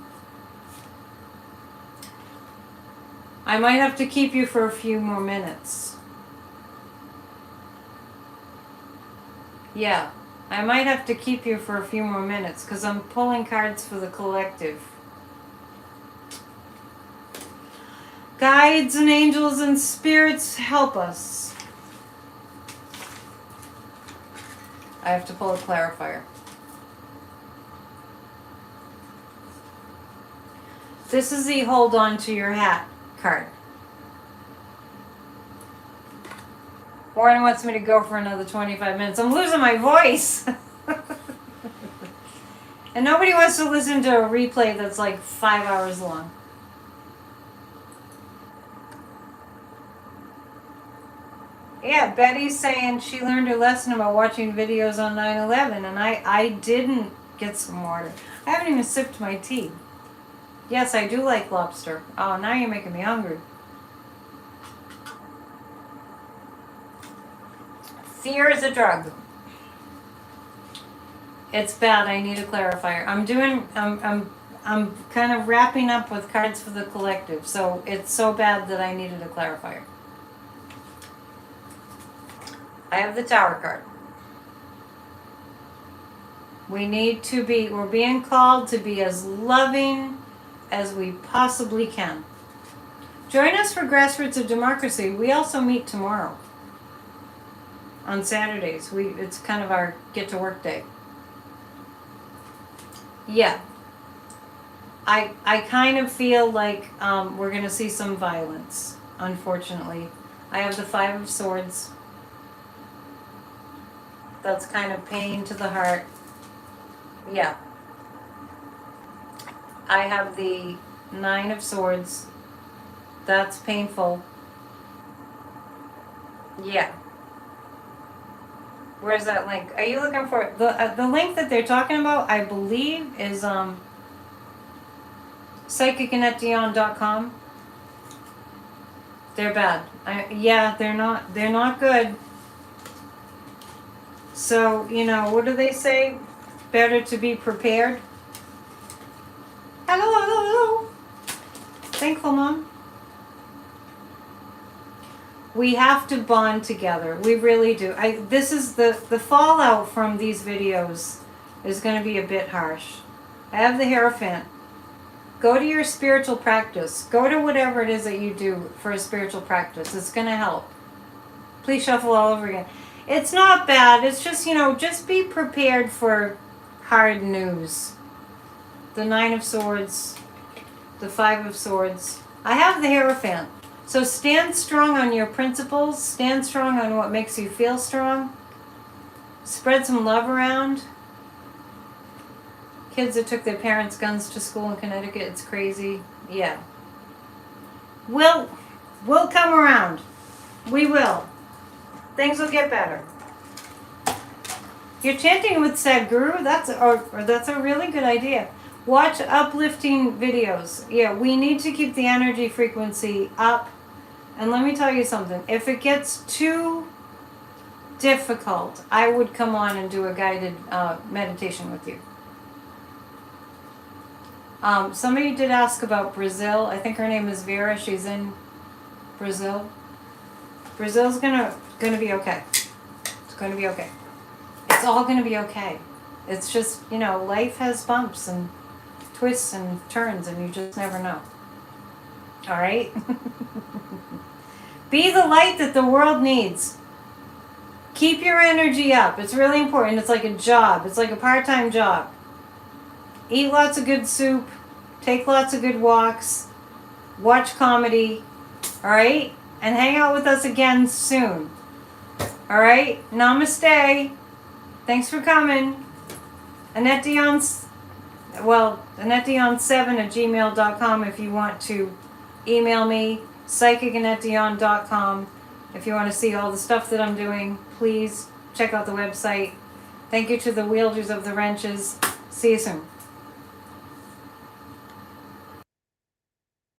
I might have to keep you for a few more minutes. Yeah, I might have to keep you for a few more minutes because I'm pulling cards for the collective. Guides and angels and spirits, help us. I have to pull a clarifier. This is the hold on to your hat card. Warren wants me to go for another 25 minutes. I'm losing my voice. And nobody wants to listen to a replay that's like 5 hours long. Yeah, Betty's saying she learned her lesson about watching videos on 9/11, and I didn't get some water. I haven't even sipped my tea. Yes, I do like lobster. Oh, now you're making me hungry. Fear is a drug. It's bad. I need a clarifier. I'm kind of wrapping up with cards for the collective, so it's so bad that I needed a clarifier. I have the Tower card. We're being called to be as loving as we possibly can. Join us for Grassroots of Democracy. We also meet tomorrow. On Saturdays. It's kind of our get to work day. Yeah. I kind of feel like we're going to see some violence, unfortunately. I have the Five of Swords. That's kind of pain to the heart. Yeah. I have the Nine of Swords. That's painful. Yeah. Where's that link? Are you looking for the link that they're talking about? I believe is psychicandetdion.com. They're bad. Yeah, they're not good. So, you know, what do they say? Better to be prepared. Hello. Thankful, Mom. We have to bond together. We really do. This is the fallout from these videos is going to be a bit harsh. I have the Hierophant. Go to your spiritual practice. Go to whatever it is that you do for a spiritual practice. It's going to help. Please shuffle all over again. It's not bad. It's just, you know, just be prepared for hard news. The Nine of Swords. The Five of Swords. I have the Hierophant. So stand strong on your principles. Stand strong on what makes you feel strong. Spread some love around. Kids that took their parents' guns to school in Connecticut. It's crazy. Yeah. We'll come around. We will. Things will get better. You're chanting with Sadhguru? That's a really good idea. Watch uplifting videos. Yeah, we need to keep the energy frequency up. And let me tell you something. If it gets too difficult, I would come on and do a guided meditation with you. Somebody did ask about Brazil. I think her name is Vera. She's in Brazil. Brazil's gonna be okay. It's gonna be okay. It's all gonna be okay. It's just, you know, life has bumps and twists and turns, and you just never know. All right? Be the light that the world needs. Keep your energy up. It's really important. It's like a job. It's like a part-time job. Eat lots of good soup. Take lots of good walks. Watch comedy. Alright? And hang out with us again soon. Alright? Namaste. Thanks for coming. Annette Dion's, AnnetteDion7@gmail.com if you want to email me. PsychicAnnetteDion.com if you want to see all the stuff that I'm doing. Please check out the website. Thank you to the wielders of the wrenches. See you soon.